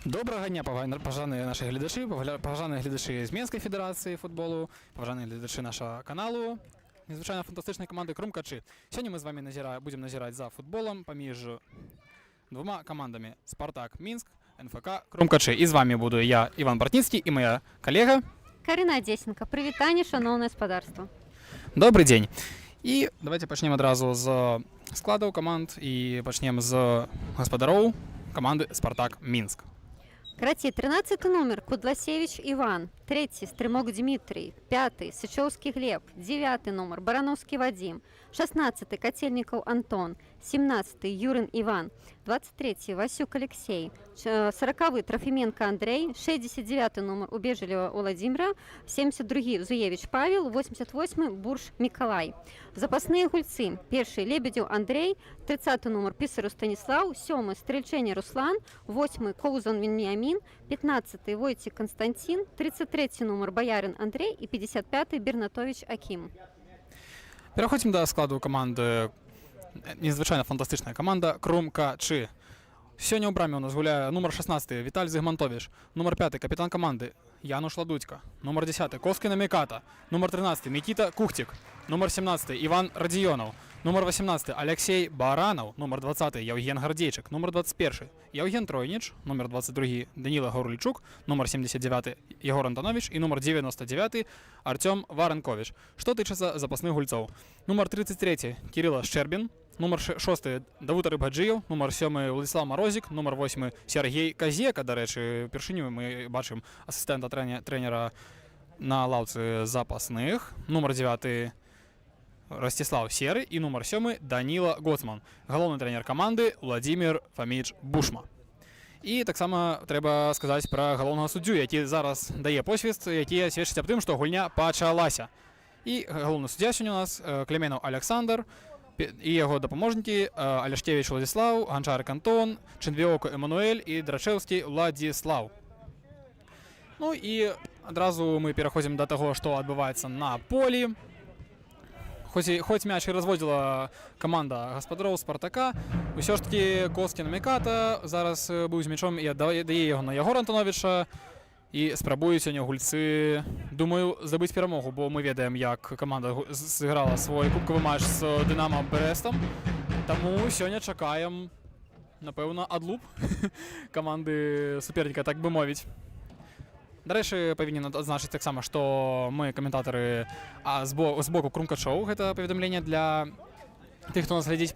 Доброго дня, поважані наші глядачі, поважані глядачі з Мінської федерації футболу, поважані глядачі нашого каналу, незвичайно фантастичної команди Крумкачі. Сьогодні ми з вами будемо назирати за футболом поміж двома командами Спартак Мінськ, НФК Крумкачі. І з вами буду я, Іван Бортницький, і моя колега Карина Одесенко. Привітання, шановне господарство. Добрий день. І давайте почнемо одразу з складу команд і почнемо з господарів команди Спартак Мінськ. Краті, 13 номер Кудласевич Иван, 3 Стремок Дмитрий, 5 Сычевский Глеб, 9 номер Барановский Вадим, 16 Котельников Антон, 17 Юрин Иван, 23 Васюк Алексей, 40 Трофименко Андрей, 69 номер Убежелева Владимира, 72 Зуевич Павел, 88 Бурш Миколай. Запасные гульцы: 1 Лебедев Андрей, 30 номер Писару Станислав, 7 Стрельчений Руслан, 8 Коузан Вениамин, 15 Войтик Константин, 33 номер Боярин Андрей и 55 Бернатович Аким. Переходимо до складу команди. Незвичайно фантастична команда Крумкачі. Сьогодні у брамі у нас гуляє номер 16 Віталь Зигмантович, номер 5 капітан команди Януш Ладудько, номер 10 Коскіна Міката, номер 13 Микита Кухтик, номер 17 Іван Радіонов, номер 18 Алексей Баранов, номер 20 Євген Гардейчик, номер 21 Євген Тройніч, номер 22 Даніла Горлічук, номер 79 Єгор Антонович і номер 99 Артем Варенкович. Що тичиться запасних гульців? Номер 33 Кирило Щербін, номер 6 Давуд Рибгаджиєв, номер 7 Владислав Морозик, номер 8 Сергій Казєка, до речі, вперше ми бачимо асистента тренера на лавці запасних, номер 9 Ростислав Серый і номер 7 Даніла Гоцман, головний тренер команди Владимир Фоміч Бушма. І так само треба сказати про головного суддю, який зараз дає посвіст, який свідчить об тим, що гульня почалася. І головний суддя сьогодні у нас Клеменов Олександр, і його допоможники Аляшкевич Владислав, Гончарик Антон, Ченвіоко Еммануель і Драчевський Владислав. Ну і одразу ми переходимо до того, що відбувається на полі. Хоч м'яч і розводила команда господарів Спартака, все ж таки Коскін Міката зараз був з м'ячом і дає його на Єгора Антоновича. І спробують сьогодні гульці, думаю, забити перемогу, бо ми відаємо, як команда зіграла свій кубковий матч з Динамо Брестом. Тому сьогодні чекаємо, напевно, адлуп команди суперника, так би мовити. До речі, повинен відзначити так само, що ми коментатори з боку Крумкачів, це повідомлення для тих, хто нас глядить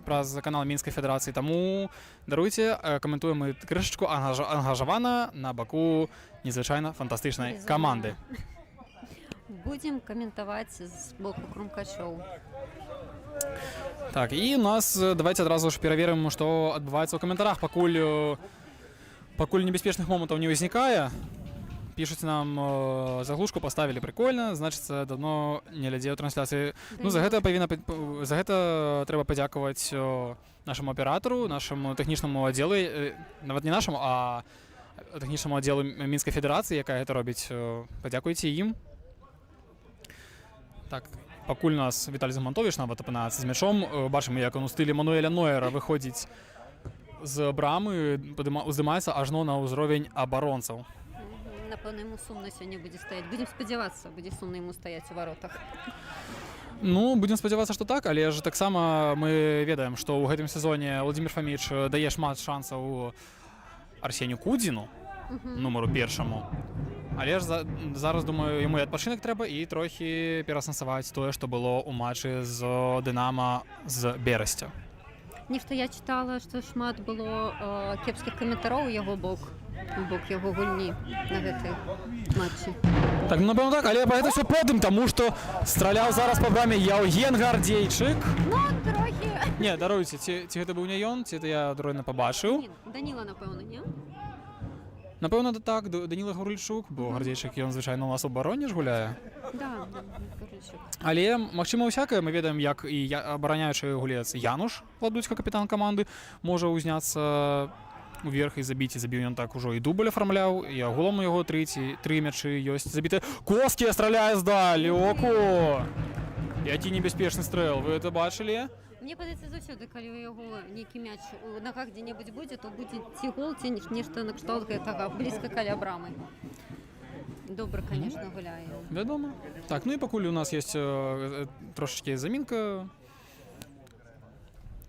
праз канал Мінської Федерації. Тому даруйте, коментуємо кришечку ангажована на боку незвичайно фантастичної команди. Будем коментувати з боку Крумкачів. Так, і у нас, давайте одразу ж перевіримо, що відбувається у коментарях, покуль небезпечних моментів не виникає. Пишуть нам, заглушку поставили прикольно, значить, давно не глядів трансляції. Ну, за це треба подякувати нашому оператору, нашому технічному відділу, навіть не нашому, а технічному відділу Мінської Федерації, яка це робить. Подякуйте їм. Так, покуль нас Віталій Зигмантович навіть опинається з м'ячом. Бачимо, як він у стилі Мануеля Нойера виходить з брами, здимається аж на узровень оборонців. Напевно, йому сумно сьогодні буде стояти. Будемо сподіватися, буде сумно йому стояти у воротах. Ну, будемо сподіватися, що так, але ж так само ми відаємо, що у цьому сезоні Владимир Фоміч дає шмат шансів Арсенію Кудзіну, номеру 1. Але ж зараз, думаю, йому і відпочинок треба, і трохи переосмислити те, що було у матчі з Динамо з Берестя. Нешта я читала, що шмат було кепських коментарів у його бок його гульні на гэтай матчі. Так, ну, напевно так, але це все потім, тому що стріляв зараз по брамі Євген Гардейчик. Ну, трохи. Ні, даруйте, ці це був не він, це я дурно не побачив. Даніла, напевно, ні? Напевно, так, Даніла Горлічук, бо Гардейчик, він, звичайно, у нас в обороні ж гуляє. Так, Горлічук. Але, можливо, всяке, ми відаємо, як і обороняючий гулець Януш Ладудько, капітан команди, може узнятися вверх і забити. Забив він так уже і дубль оформляв, і голом у його 3 м'ячі є забити. Коски стріляє здалі, око! Який небезпечний стріл, ви це бачили? Мне падаецца заўсёды, калі ў яго нейкі мяч у нагах дзе-небудзь будзе, то будзе ці гол, ці нешта накшталт гэтага блізка каля брамы. Добра, конечно, гуляе. Вядома. Так, ну і пакуль у нас есть трошечки замінка.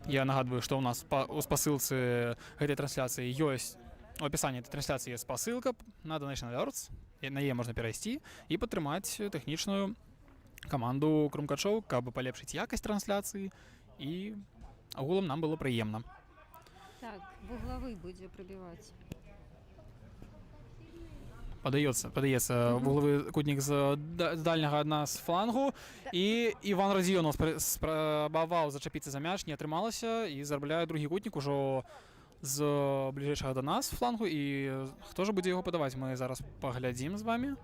Я нагадваю, што ў нас у спасылцы гэтай трансляцыі ёсць, у апісанні этой трансляцыі ёсць спасылка на Donation Alerts, на яе можна перайсці і падтрымаць тэхнічную каманду крумкачоў, каб палепшыць якасць трансляцыі і агулам нам было прыемна. Так, вуглавы будзе прабіваць. Падаецца вуглавы кутнік з дальняга ад нас флангу, і Іван Радзіёнаў спрабаваў зачапіцца за мяч, не атрымалася, і зарабляе другі кутнік ужо з бліжэйшага да нас флангу, і хто ж будзе яго падаваць, мы зараз паглядзім з вамі.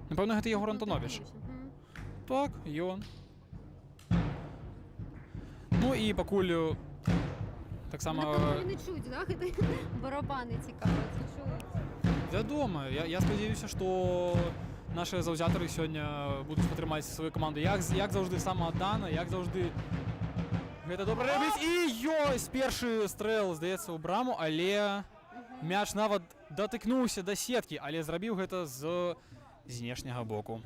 Напэўна, гэта Егор Антонович. Так, ён. Ну і пакуль таксама... Не чуць, да? Гэта барабаны цікава, ці чуць? Вядома, я спадзяюся, што нашыя заўзятары сёння будуць падтрымаць сваю каманду як заўжды самааддана, як заўжды гэта добра робіць. І ёсць першы стрэл, здаецца, у браму, але мяч нават датыкнуўся да сеткі, але зрабіў гэта з знешняга боку.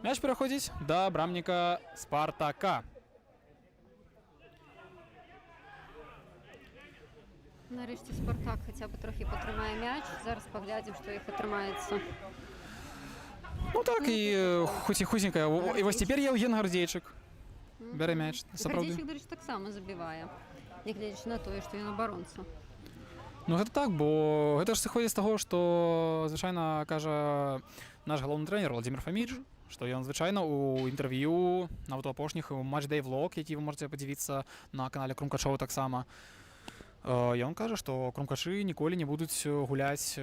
Мяч пераходзіць да брамніка Спартака. Нарэшце Спартак хаця б трохі патрымае мяч. Зараз паглядзім, што іх атрымаецца. Ну так, і хуценька. І вось цяпер Евген Гардзейчык бярэ мяч. Гардзейчык, дарэчы, таксама забівае, нягледзячы на тое, што ён абаронца. Ну гэта так, бо гэта ж сыходзіць з таго, што звычайна кажа наш галоўны трэнер Владзімир Фаміч, што ён звычайна ў інтэрв'ю, нават у апошніх у матч-дэй влог, які вы можаце падзівіцца на канале Крумкачоў таксама. Ён кажа, што крумкачы ніколі не будуць гуляць,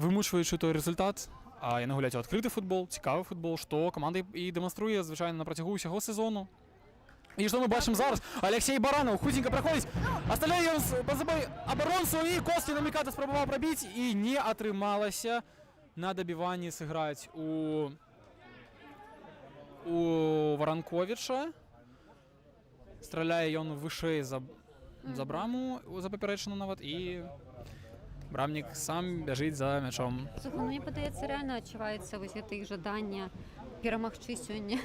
вымучваючы той рэзультат, а яны гуляць у адкрыты футбол, цікавы футбол, што каманда і дэманструе звычайна на працягу ўсяго сезону. І што мы бачым зараз? Алексей Баранаў хутенька праходзіць, асталяе ён па забой абаронцу, і Кості на Міката спрабаваў прабіць, і не атрымалася на дабіванні сыграць у Варанковіча. Страляе ён вышэй за браму, за папярэчыну нават, і брамнік сам бяжыць за мячом. Слухай, мне падаецца, рэальна адчуваецца вось гэта іх жаданне перамагчы сёння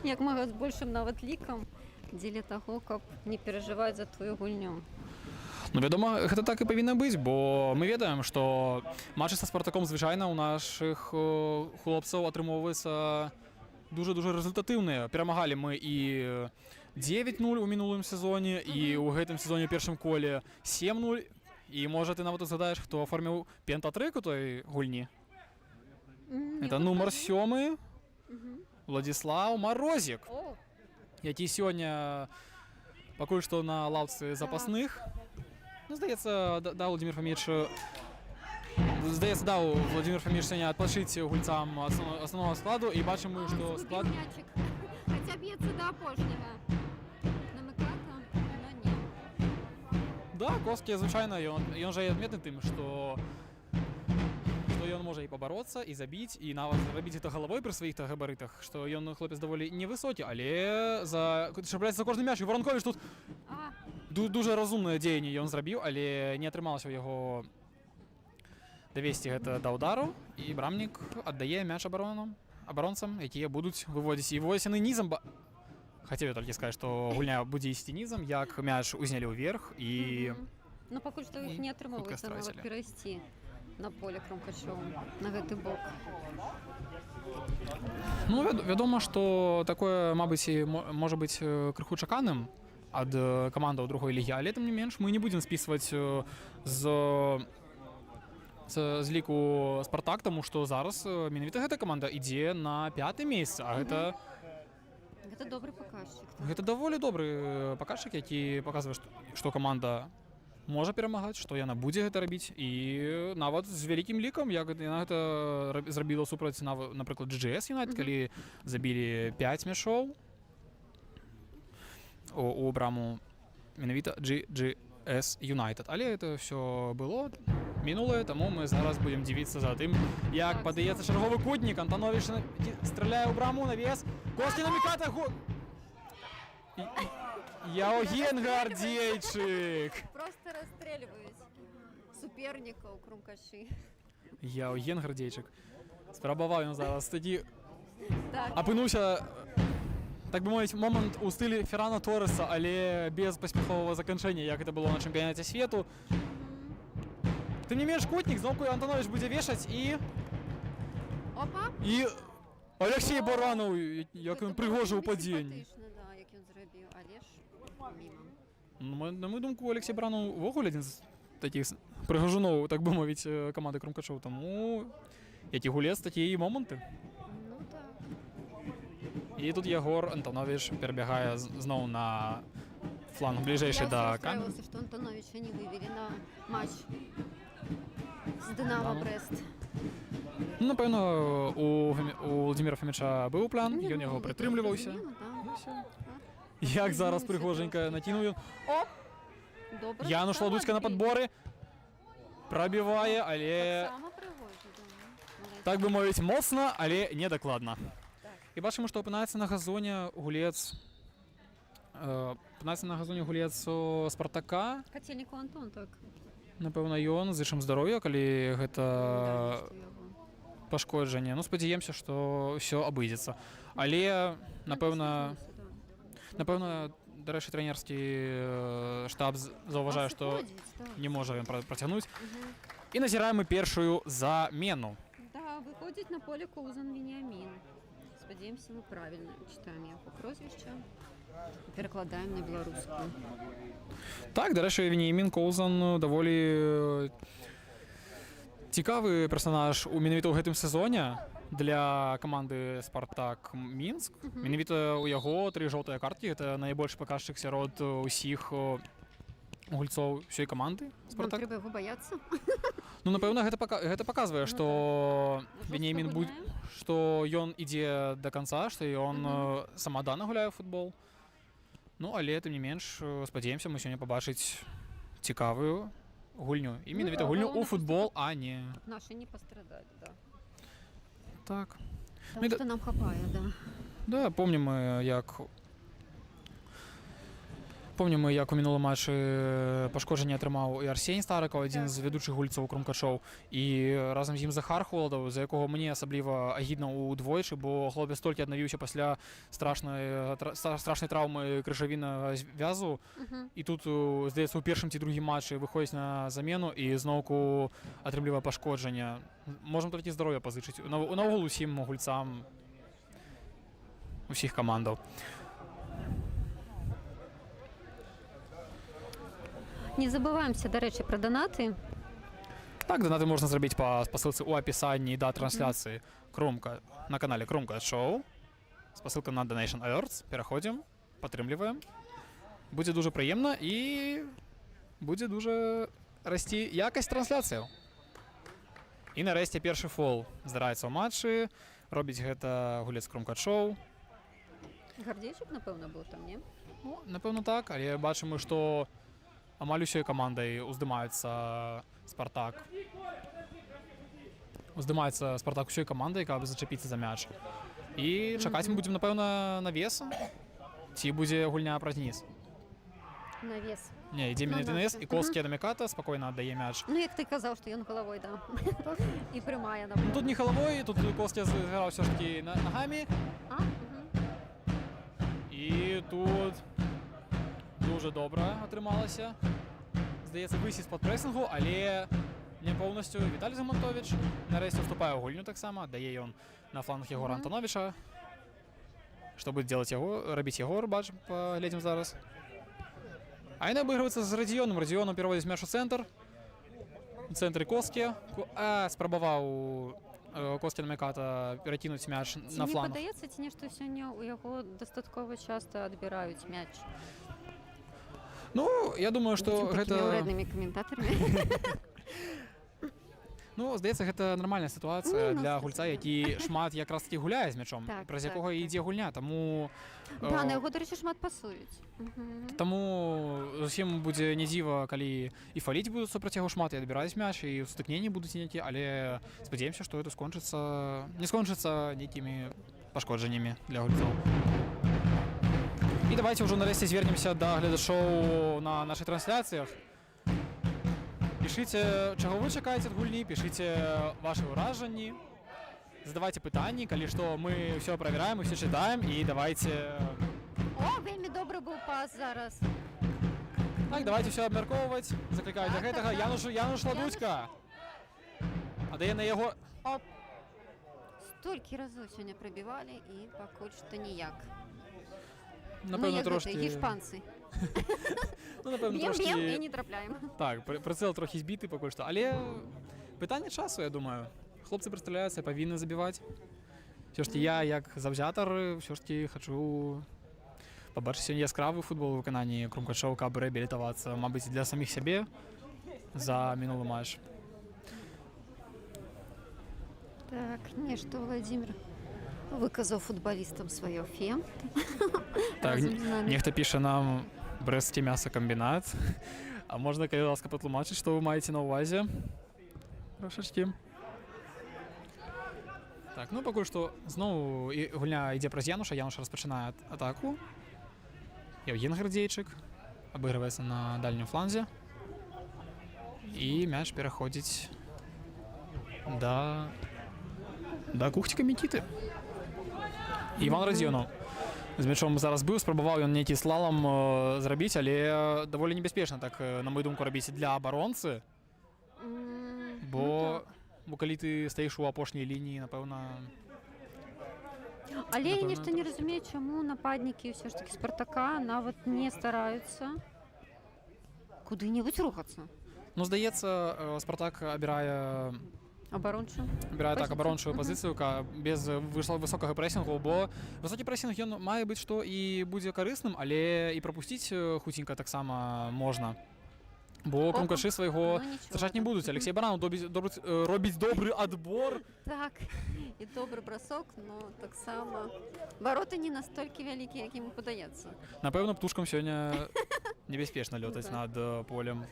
як мага з большым нават лікам дзеля таго, каб не перажываць за твою гульню. Ну, вядома, гэта так і павінна быць, бо мы ведаем, што матчы са Спартаком звычайна ў нашых хлопцаў атрымоўваюцца дуже-дуже рэзультатыўныя. Перамагалі мы і 9-0 у мінулым сезоне, і ў гэтым сезоне ў першым коле 7-0. І, можа, ты нават згадаеш, хто аформіў пентатрык у той гульні? Это нумар 7 Владзіслаў Марозік, які сёння пакуль што на лаўцы запасных. Ну, здаецца, даў Владзімир Фаміч сёння адпачыць гульцам асноўнага складу, і бачым мы, што склад... Хаця б'ецца да апошняга. Намыката, но не. Да, Коскі, звычайна, ён жа і адметны тым, што ён можа і пабароцца, і забіць, і нават рабіць гэта галавой пры сваіх габарытах, што ён хлопец даволі невысокі, але чапляецца за кожны мяч. І Варанковіч тут дуже разумнае дзеянне ён зрабіў, але не атрымалася ў яго давесці гэта да ўдару, і брамнік аддае мяч абаронцам, якія будуць выводзіць. І вось яны нізам, хацеў я толькі сказаць, што гульня будзе ісці нізам, як мяч узнялі ўверх, і... Ну, пакуль што іх не атрымоўваецца нават перайсці на поле Крумкачоў, на гэты бок. Ну, вядома, што такое, мабыць, можа быць крыху чаканым ад камандаў другой лігі, але тым не менш мы не будзем спісваць з ліку Спартак, таму што зараз менавіта гэта каманда ідзе на 5-е месца, а гэта... Гэта добры паказчык. Гэта даволі добры паказчык, які паказвае, што каманда можа перамагаць, што яна будзе гэта рабіць, і нават з вялікім лікам, як яна гэта зрабіла супраць, напрыклад, GGS Юнайтед, калі забілі 5 мяшоў у браму менавіта GGS Юнайтед. Але гэта ўсё было мінулае, таму мы зараз будзем дзівіцца за тым, як падаецца чарговы кутнік. Антонович страляе ў браму, навес. Коскі на Міката. Яўген Гардзейчык! Просто расстреливаюць супернікаў крумкачы. Яўген Гардзейчык. Спрабаваў ён зараз такі Так. апынуўся, так бы мовіць, момант у стылі Феррана Торреса, але без паспяховага заканчэння, як гэта было на чэмпіянаце свету. Тым не менш, Котнік зноўку Антонович будзе вешаць і Опа! Алексей Баранаў, як ён прыгожа ў падзенні. Сімпатычна, да, як ён зрабіў, але ж міма. Ну, на мою думку, Алексей Баранаў увогуле адзін з такіх прыгажуноў, так бы мовіць, каманды Крумкачоў. Таму які гулец, такі і моманты. Ну так. І тут Ягор Антонович перабягае зноў на фланг бліжэйшы да камеры. Я ўсё расстраивался, што Антоновича не вывели на матч з Дынамо Брэст. Ну, напэўна, у Владзіміра Фаміча быў план, ён яго прытрымліваўся. Як зараз прыгоженька накінуў ён. Оп! Добра. Януш Ладуцька на падборы. Прабівае, але, Таксама прыгожа, да. так бы мовіць, моцна, але недакладна. І бачым, што апынаецца на газоне гулец Спартака. Кацельнікаў Антон, так. Напэўна, ён, зычым здароўя, калі гэта пашкоджанне. Ну, спадзяемся, што ўсё абыдзецца. Але, напэўна, дарэчы, трэнерскі штаб заўважае, што не можа ён працягнуць. І назіраем мы першую замену. Да, выходзіць на поле Коўзан Веніамін. Спадзяемся, мы правільна чытаем яго прозвішча. Перакладаем на беларускую. Так, дарэчы, Веніамін Коўзан даволі цікавы персанаж менавіта ў гэтым сезоне для каманды «Спартак» Мінск. Менавіта ў яго 3 жоўтыя карткі. Гэта найбольшы паказчык сярод усіх гульцоў усёй каманды «Спартак». Нам трэба яго баяцца? Ну, напэўна, гэта паказвае, што Веніамін што ён ідзе да канца, што ён самадана гуляе ў футбол. Ну, але, тым не менш, спадзяемся, мы сёння пабачыць цікавую гульню. І менавіта гульню ў футбол, а не... Нашы не пастрадалі, да. Так. Так што нам хапае, да. Да, помнім мы, як у мінулым матчы пашкоджанне атрымаў і Арсень Старыкаў, адзін з ведучых гульцоў Крумкачоў, і разам з ім Захар Холадаў, за якога мне асабліва агідна ўдвойчы, бо хлопец толькі аднавіўся пасля страшнай траўмы крыжавіннага звязу. І тут, здаецца, у першым ці другім матчы выходзіць на замену і зноўку атрымлівае пашкоджанне. Можам толькі здароўя пазычыць. Наогул усім гульцам усіх камандаў. Не забываемся, дарэчы, пра данаты. Так, данаты можна зрабіць па спасылцы ў апісанні да трансляцыі Крумка на канале Крумка Шоу. Спасылка на Donation Alerts. Пераходзім, падтрымліваем. Будзе дужа прыемна і будзе дужа расці якасць трансляцыяў. І нарэшце першы фол здараецца ў матчы. Робіць гэта гулец Крумка Шоу. Гардзейчык, напэўна, быў там, не? Ну, напэўна так, але бачым мы, што амаль усёй камандай уздымаецца Спартак. Уздымаецца Спартак усёй камандай, каб зачапіцца за мяч. І чакаць мы будзем, напэўна, навеса. Ці будзе гульня праз ніз? Навес. Не, ідзе менавіта навес, і Колскі Адаміката спакойна аддае мяч. Ну, як ты казаў, што ён галавой, да. І прымае, Ну, тут не галавой, тут Колскі зграў ўсё ж такі нагамі. І тут дуже добра атрымалася. Здаецца, высіць пад прэсінгу, але не поўнасцю. Віталій Зигмантович нарэшце уступае ў гульню таксама. Дае ён на фланг Ягора Антоновича. Што будзе рабіць Ягор, бачым, паглядзім зараз. А яны абыгрываюцца з Радзіёном. Радзіёном пераводзіць мяч у цэнтр. У цэнтры Колскі. Спрабаваў Колскі Адаміката перакінуць мяч на фланг. Ці не падаецца, ці нешта сёння ў яго дастаткова часта адбіраюць мяч? Ну, я думаю, што гэта... Такімі ўрэднымі каментатарамі. Ну, здаецца, гэта нармальная сітуацыя для гульца, які шмат якраз такі гуляе з мячом, праз якога ідзе гульня, таму... Да, на яго, дарэчы, шмат пасуюць. Таму зусім будзе не дзіва, калі і фаліць будуць супраць яго шмат, і адбіраюць мяч, і сутыкненні будуць нейкія, але спадзяемся, што гэта не скончыцца нейкімі пашкоджаннямі для гульцоў. І І давайте вже нарешті звернемося до глядачоў на наших трансляціях. Пишите, чого ви чекаєте від гульні, пишите ваші враження, задавайте питання, коли що, ми все перевіряємо, все читаємо і давайте... О, вельми добрий був пас зараз. Так, давайте все обмірковувати, закликаю до гэтага. Януш Ладуцька. А дає на його... Оп. Стільки разів сьогодні пробивали і поки що ніяк. Напевно, як трошки... гэта, іспанці. Ну, напевно, Б'єм і трошки... не трапляємо. Так, прицел трохи збитий поки що, але питання часу, я думаю. Хлопці представляються, повинні забивати. Все ж таки я, як завзятор, все ж таки хочу побачити сьогодні яскравий футбол у виконанні Крумкачова, аби реабілітуватися, мабуть, для самих себе за минулий матч. Так, не, что Владимир выказал футболистам свое фе. Так, Разом з нами. нехто пише нам Брестський м'ясокомбінат. А можна, будь ласка, потлумачити, що ви маєте на увазі? Трошечки. Так, ну поки що знову гульня йде про Януша. Януш розпочинає атаку. Євген Гардейчик обігрується на дальньому фланзі. І м'яч переходить до Кухтика Микіти. Іван Радіонов з м'ячом зараз бив, спробував він нейкий слалом зробити, але доволі небезпечно, так, на мою думку, робити для оборонці. Бо коли ти стоїш у апошній лінії, напевно... Але я нічого не розумію, чому нападники все ж таки Спартака навіть не стараються куди-небудь рухатися. Ну, здається, Спартак обирає Оборончу. так оборончу позицію без високого пресінгу, бо високий пресінг він має бути, що і буде корисним, але і пропустити хутенько так само можна. Бо Крумкаши свого втрачати не будуть. Олексій Баранов робить добрий відбор. Так, і добрий бросок, але так само ворота не настільки великі, як йому подається. Напевно, птушкам сьогодні небезпечно льотати над полем.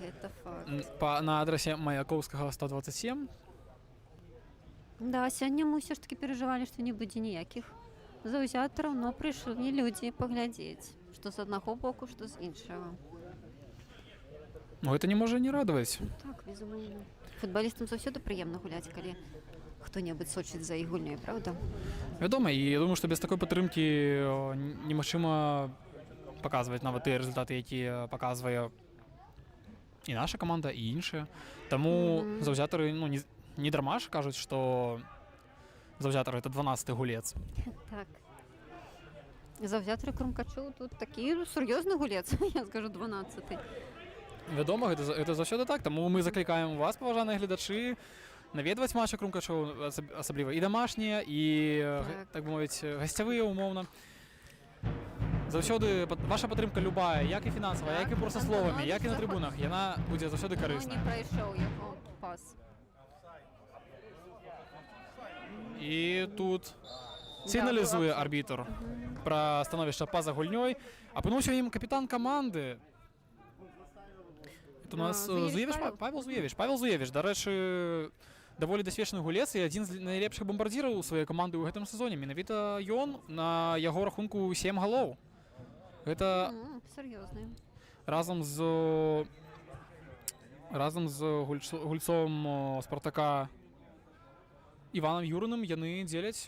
Это факт. На адресі Маяковського 127. Да, сьогодні ми все ж таки переживали, що не буде ніяких заўзятараў, но прийшли люди поглядіти, що з одного боку, що з іншого. Ну, це не може не радувати. Так, безумовно. Футболістам заўсёды прыемна гуляць, калі хто-небудзь сочыць за іх гульнёй, правда? Вядома, і я думаю, што без такой падтрымкі немагчыма паказваць нават тыя рэзультаты, якія паказвае і наша каманда, і іншыя. Таму заўзятары, ну, не дарма ж кажуць, што заўзятары — это 12-й гулец. Так. Заўзятары Крумкачоў тут такі сур'ёзны гулец, я скажу, 12-й. Вядома, гэта заўсёды так, таму мы заклікаем вас, паважаныя гледачы, наведваць матчы Крумкачоў, асабліва і дамашнія, і, так бы мовіць, гасцявыя умоўна. Заўсёды ваша падтрымка любая, як і фінансавая, як і проста словамі, як і на трыбунах, яна будзе заўсёды карысная. Не прайшоў яго пас. І тут сігналізуе арбітр пра становішча па-за гульнёй. Апынуўся ім капітан каманды. Это у нас Павел Зуевич. Павел Зуевич, дарэчы, даволі дасведчаны гулец і адзін з найлепшых бамбардзіраў сваёй каманды ў гэтым сезоне. Менавіта ён, на яго рахунку 7 галоў. Гэта сур'ёзны. Разам з гульцом Спартака Іванам Юрыным яны дзеляць,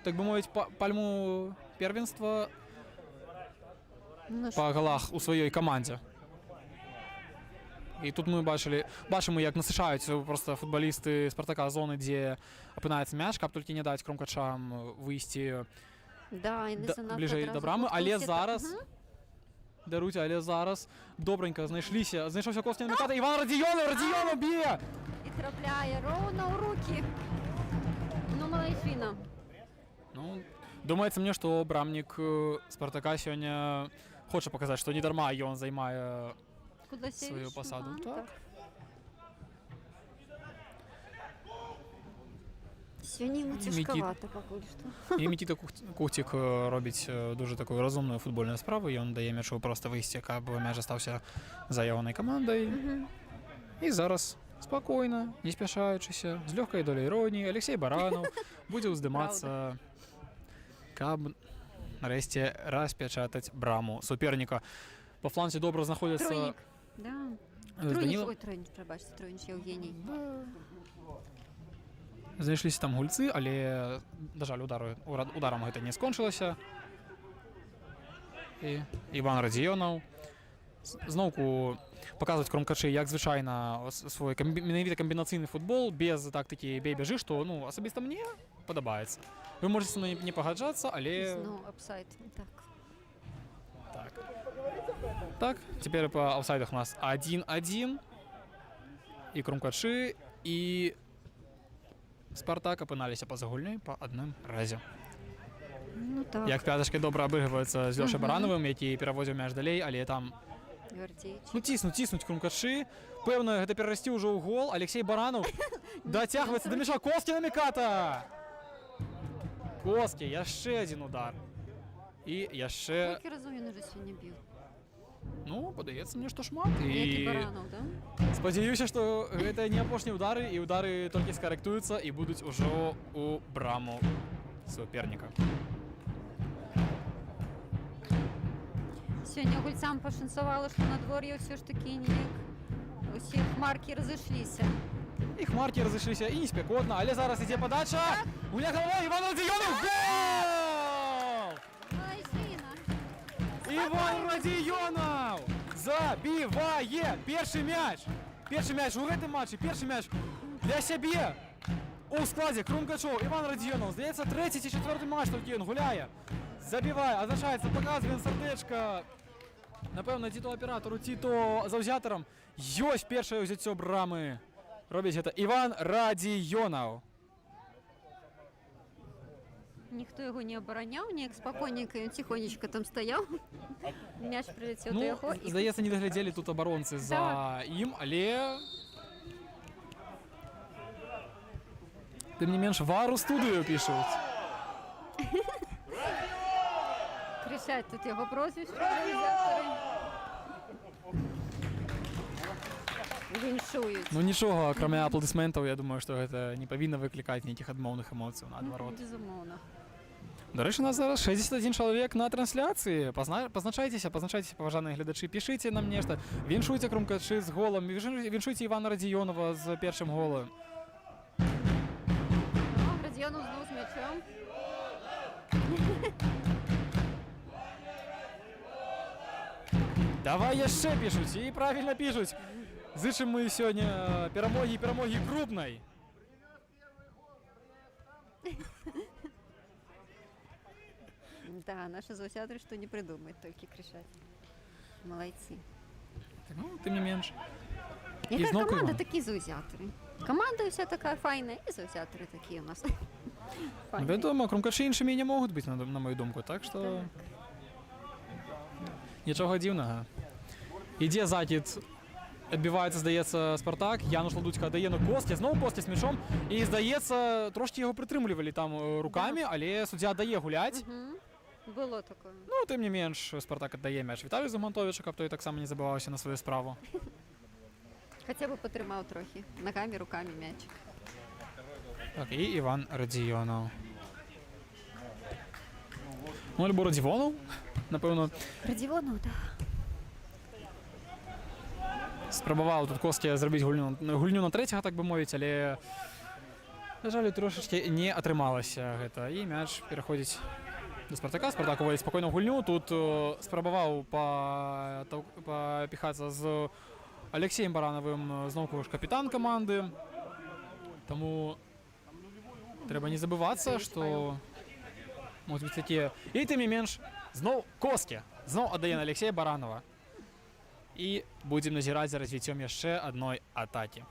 так бы мовіць, пальму первенства па галах у сваёй камандзе. І тут мы бачым, як насышаюць проста футбалісты Спартака зоны, дзе апынаецца мяч, каб толькі не даць крумкачам выйсці бліжэй да брамы, але зараз даруйце, але зараз добранька знайшоўся косты наміката. Іван Радіёнов б'е! І трапляе роўна ў рукі. Ну, малайчына. Ну, думаецца мне, што брамнік Спартака сёння хоча паказаць, што не дарма ён займае сваю пасаду. Так. Сёння йому цяжкавата пакуль што. І Мікіта Кухтік робіць дуже такую разумную футбольную справу. Ён дае мячу проста выйсці, каб мяч астаўся за ягонай камандай. І зараз спакойна, не спяшаючыся, з лёгкай доляй іроніі, Алексей Баранов будзе ўздымацца, каб нарэшце распячатаць браму суперніка. Па фланзе добра знаходзіцца Тройнік. Да. Тройніч, Даніла. ой, Тройніч, прабачце, Тройніч Євгеній. Знайшліся там гульцы, але, на жаль, ударам гэта не скончылася. І Іван Радзіёнаў зноўку паказваць крумкачы, як звычайна свой менавіта камбінацыйны футбол без тактыкі бей-бяжы, што ну асабіста мне падабаецца. Вы можаце са мной не пагаджацца, але Ну, апсайд, так. так, цяпер па аўсайдах у нас 1-1 і крумкачы і Спартак апыналіся па-за гульнёй па адным разе. Ну так, Як пятачкі добра абыгрываюцца з Лёшай Баранавым, які перавозіў мяч далей, але там Гвардзейчык. ну ціснуць крумкачы. Пэўна, гэта перарасці ўжо ў гол. Алексей Баранов дацягваецца да мяча. Коскі на Міката. Коскі, яшчэ адзін удар. І яшчэ, Колькі разоў ён уже сёння біў? ну, падаецца мне, што шмат. Які І Баранов, да? спадзяюся, што гэта не апошнія ўдары, і ўдары толькі скарэктуюцца і будуць ужо ў браму суперніка. Сёння гульцам пашанцавала, што надвор'е ўсё ж такі неяк усе хмаркі разышліся. І хмаркі разышліся, і не спякотна, але зараз ідзе падача. Гуля галавой, Іван Радзіёнаў, гол! Ай, Зіна! Іван Радзіёнаў забівае першы мяч. Першы мяч у гэтым матчы, першы мяч для сябе. У складзе крумкачоў Іван Радзіёнаў, здаецца, трэці ці чацвёрты матч толькі ён гуляе. Забівае, азначаецца, паказвае сардэчка. Напэўна, ці то аператару, ці то заўзятарам. Ёсць першае ўзяццё брамы. Робіць гэта Іван Радзіёнаў. Ніхто яго не абараняў, неяк спакойненька, ён ціхонечка там стаяў. Мяч прыляцеў да Ну, яго і здаецца, не даглядзелі тут абаронцы за ім, але тым не менш вару студыю пішуць. крычаць тут яго прозвішча арганізатары. Віншуюць. Ну нічога, акрамя апладысментаў, я думаю, што гэта не павінна выклікаць нейкіх адмоўных эмоцый, наадварот. Безумоўна. Дарэчы, у нас зараз 61 чалавек на трансляцыі. Пазначайцеся, паважаныя гледачы, пішыце нам нешта. Віншуйце крумкачы з голам, віншуйце Івана Радзіёнава з першым голам. Радзіёнаў зноў з мячом. Давай яшчэ пішуць, і правільна пішуць. Зычым мы сёння перамогі крупнай. Да, наши заўзятары што не прыдумаюць, толькі крычаць. Малайцы. Ну, тым не менш. Якая зноў каманда, Іван. такі заўзятары. Каманда ўся такая файная, і заўзятары такія ў нас. Файныя. Вядома, крумкачы іншымі не могуць быць, на мою думку, так што нічога дзіўнага. Ідзе закід, адбіваецца, здаецца, Спартак, Януш Ладуцька аддае на Кості, зноў Кості з мячом, і, здаецца, трошкі яго прытрымлівалі там рукамі, але суддзя дае гуляць. Было такое. Ну, тым не менш, Спартак аддае мяч Віталію Загмантовічу, каб той таксама не забываўся на сваю справу. Хаця бы патрымаў трохі. Нагамі, рукамі мяч. Так, і Іван Радзіёнаў. Ну, альбо Радзівонаў, напэўна. Радзівонаў, да. Спрабаваў тут Коскі зрабіць гульню на трэцяга, так бы мовіць, але, на жаль, трошачкі не атрымалася гэта. І мяч пераходзіць до Спартака. Спартак уводзіць спакойна гульню. Тут спрабаваў папіхацца з Алексеем Баранавым, зноўку ж капітан каманды. Таму трэба не забывацца, што могуць быць такія. І тым не менш, зноў Коскі. Зноў аддае на Алексея Баранова. І будзем назіраць за развіццём яшчэ адной атакі.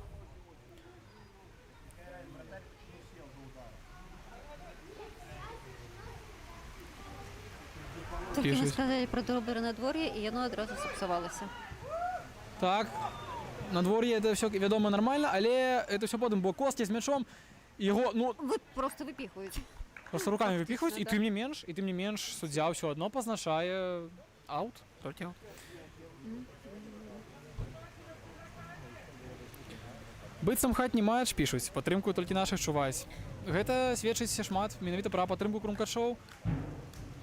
Толькі мы Пішуць. сказалі пра добрае надвор'е, і яно адразу сапсавалася. Так, надвор'е это все вядома нармальна, але это все потым, бо Коскі з мячом яго, ну, Вот просто выпіхуюць. просто рукамі выпіхваюць, і тым не менш суддзя ўсё адно пазначае аут, толькі аут. Быццам хатні матч пішуць, падтрымку толькі нашых чуваць. Гэта сведчыць шмат менавіта пра падтрымку крумкачоў.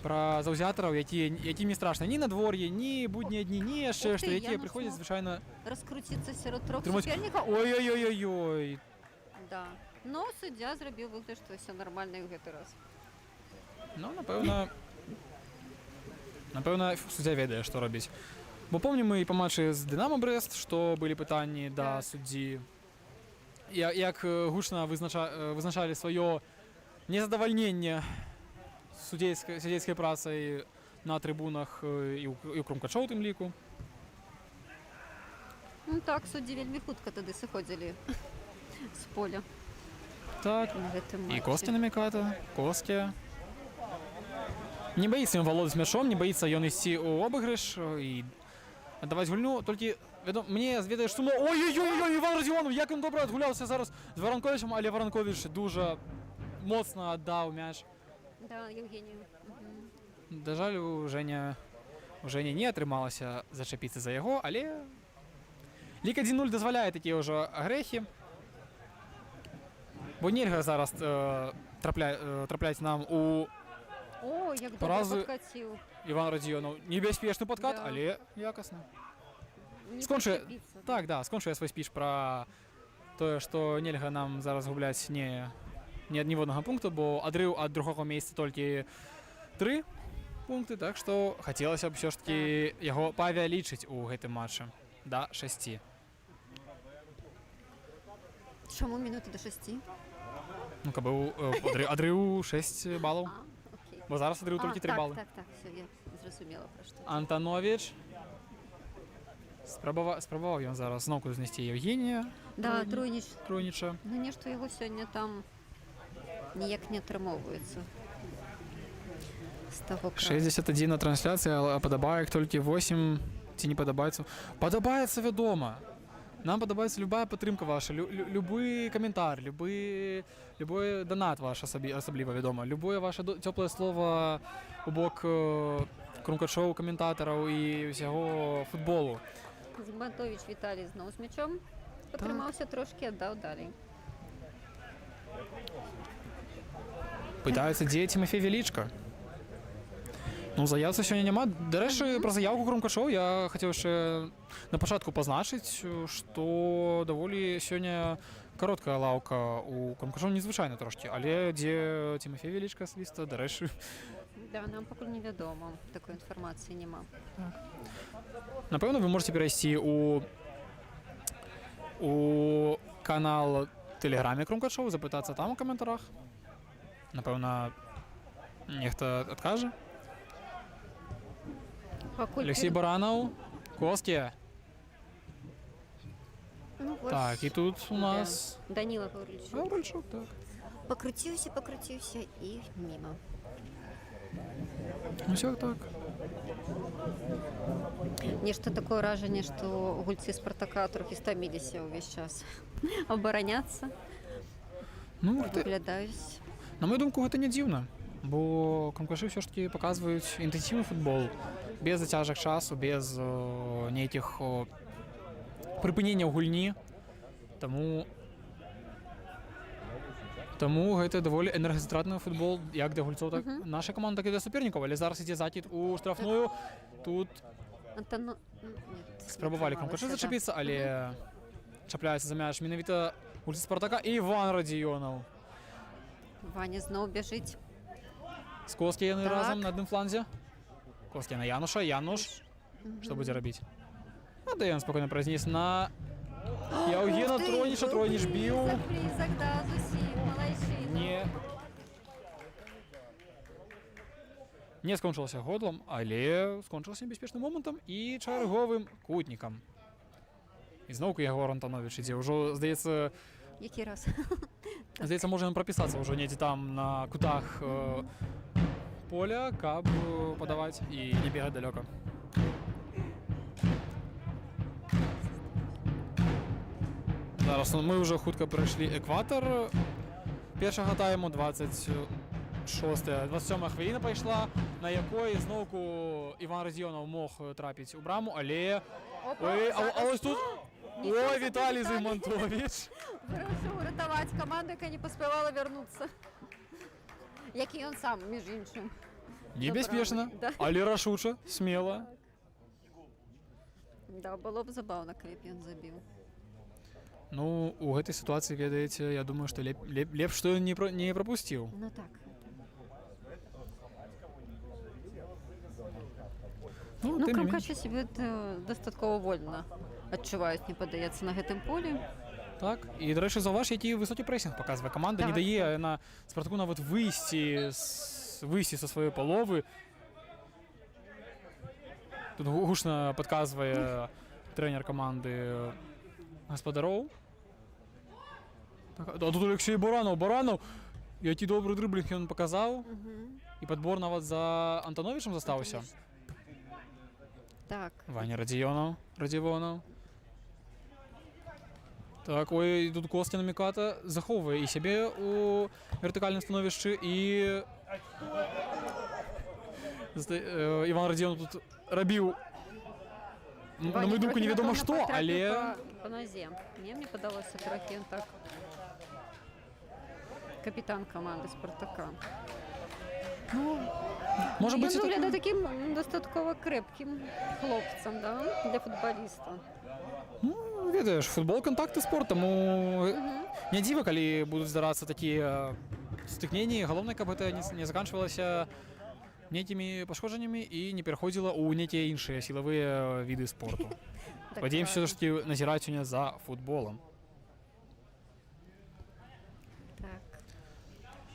про заўзятараў, якім не страшна ні надвор'е, ні буднія дні, ні яшчэ Ух што, ты, якія Януш прыходзяць мог. звычайна Раскрутиться сярод трох трымаць. супернікаў. Ой-ой-ой-ой-ой. Да. Но суддя зрабіў выгляд, што все нормально і ў гэты раз. Ну, напэўна, суддзя ведае, што рабіць. Бо помнім мы і па матчы з Дынамо Брэст, што былі пытанні да Так. суддзі. Як гучна вызначалі сваё незадавальненне судзейскай працай на трыбунах і ў Крумкачоў у тым ліку. Ну так, суддзі вельмі хутка тады сыходзілі з поля Так. на гэтым І матчы. Костя наміката, Костя. Не баіцца ён валодаць мячом, не баіцца ён ісці ў обыгрыш і аддаваць гульню, толькі мне ведаеш сумно. Ой-ой-ой, Іван Радзіонаў, як ён добра адгуляўся зараз з Варанковічем, але Варанковіч дуже моцна аддаў мяч. Да, Евгенію. Да жаль, у Жэня не атрымалася зачапіцца за яго, але лік 1-0 дазваляе такія ўжо грэхі. Бо нельга зараз трапляць нам у О, як добра Паразы. падкаціў. Іван Радзіонаў. Небяспечны падкат, Да. але якасна. Не Скончу я- зачапіцца. Так, да, скончу я свой спіч пра тое, што нельга нам зараз губляць ні адніводнага пункту, бо адрыў ад другога месца толькі 3 пункты, так што хацелася б ўсё ж такі яго павялічыць у гэтым матчы да 6. Чаму мінуты до 6? Ну, каб быў адрыў 6 балаў, А, окей. бо зараз адрыў толькі 3 балы. Так, все, я зразумела пра што. Антанович. Спрабаваў ён зараз зноўку знайсці Евгенія Да, Тройніч. Тройніча. Ну нешта яго сёння там ніяк не атрымоўваецца. З таго краю. 61 на трансляцыі, а падабаек толькі 8. Ці не падабаецца? Падабаецца, вядома. Нам падабаецца любая падтрымка ваша, любы каментар, любой донат ваш асабліва, вядома. Любое ваше цёплае слово у бок Крумкачоў, каментатараў і ўсяго футболу. Зігмантович Віталій зноў з мячом. Патрымаўся трошкі, аддаў далей. Пытаюцца, дзе Тимофей Велічка. Ну, заяўцы сёння няма. Дарэчы, пра заявку Крумкачоў я хацеў яшчэ на пачатку пазначыць, што даволі сёння кароткая лаўка у Крумкачоў, незвычайна трошкі, але дзе Тимофей Велічка асабіста, дарэчы. Да, нам пакуль невядома, такой інфармацыі няма. Напэўна, вы можете перайсці у канал Тэлеграме Крумкачоў, запытацца там у каментарах. Напэўна, нехта адкажа. Пакуль Алексей Баранаў, Костя. Ну, вось, Так, і тут у нас Даніла Гаврилович. Гаврильчук, так. Покрутіўся і міма. Ну, все так. Нешта такое ўражанне, што гульцы Спартака трохі стаміліся ўвесь час абараняцца, Ну, выглядаюць. на мою думку, гэта не дзіўна, бо Крумкачы ўсё ж такі паказваюць інтэнсіўны футбол, без зацяжак часу, без нейкіх прыпыненняў гульні. Таму гэта даволі энергазатратны футбол як для гульцоў, так наша каманда, так і для супернікаў, але зараз ідзе закід у штрафную. Тут спрабавалі Крумкачы зачапіцца, але чапляецца за мяч менавіта гульцы Спартака і Іван Радзіёнаў. Ваня зноў бяжыць. З Коскі яны Так. разам на адным фланзе. Коскі на Януша, Януш. Што будзе рабіць? А да ён спакойна празнес на Яўгена Тройніча, Тройніч біў. Призак, да, зусім, малайчына. Не скончылася годлам, але скончылася небяспечным момантам і чарговым кутнікам. І зноўку Ягор Антанович ідзе. Ўжо, здаецца, Які раз? можа ён прапісацца ўжо недзе там на кутах поля, каб падаваць і не бегаць далёка. Зараз мы ўжо хутка прайшлі экватар першага тайму, 27 хвіліна пайшла, на якой зноўку Іван Радзіёнаў мог трапіць у браму, але... Ой, а ось тут... Ой, Віталій Зігмантович! Вырашыў ратаваць каманду, якая не паспявала вярнуцца. Як і ён сам, між іншым. Небяспечна, Да. але рашуча, смела. Да, было б забаўна, калі б ён забіў. Ну, у гэтай сітуацыі, ведаеце, я думаю, што лепш, што ён не прапусціў. Ну так. Ну, тым не менш. Крумкачы сябе дастаткова вольна адчуваюць, мне падаецца, на гэтым полі. Так, і, да рэчы, заўваж, які высокі прэсінг паказвае. Каманда не Так. дае на Спартаку нават выйсці са сваёй паловы. Тут гучна падказвае трэнер каманды гаспадароў. Так, а тут Алексей Баранаў, які добры дрыблінг ён паказаў. І падбор нават за Антановічам застаўся. Так. Ваня Радзівонаў. Так, ой, тут Костя Наміката захоўвае і сябе у вертыкальным становішчы, і Іван Радзівонаў тут рабіў, на мою думку, невядома што, але... По нозе. Мне падалося трохі ён так. Капітан каманды Спартака. Можа Ён быць, і выглядае таке. такім дастаткова крэпкім хлопцам, да? Для футбаліста. Ну, ведаеш, футбол контакты спорт, таму не дзіва, калі будуць здарацца такія стыкненні. Галоўнае, каб гэта не заканчвалася нейкімі пашкоджаннямі і не пераходзіла ў нейкія іншыя сілавыя віды спорту. Спадзяемся, Дакладна. што назіраць сёння за футболам. Так.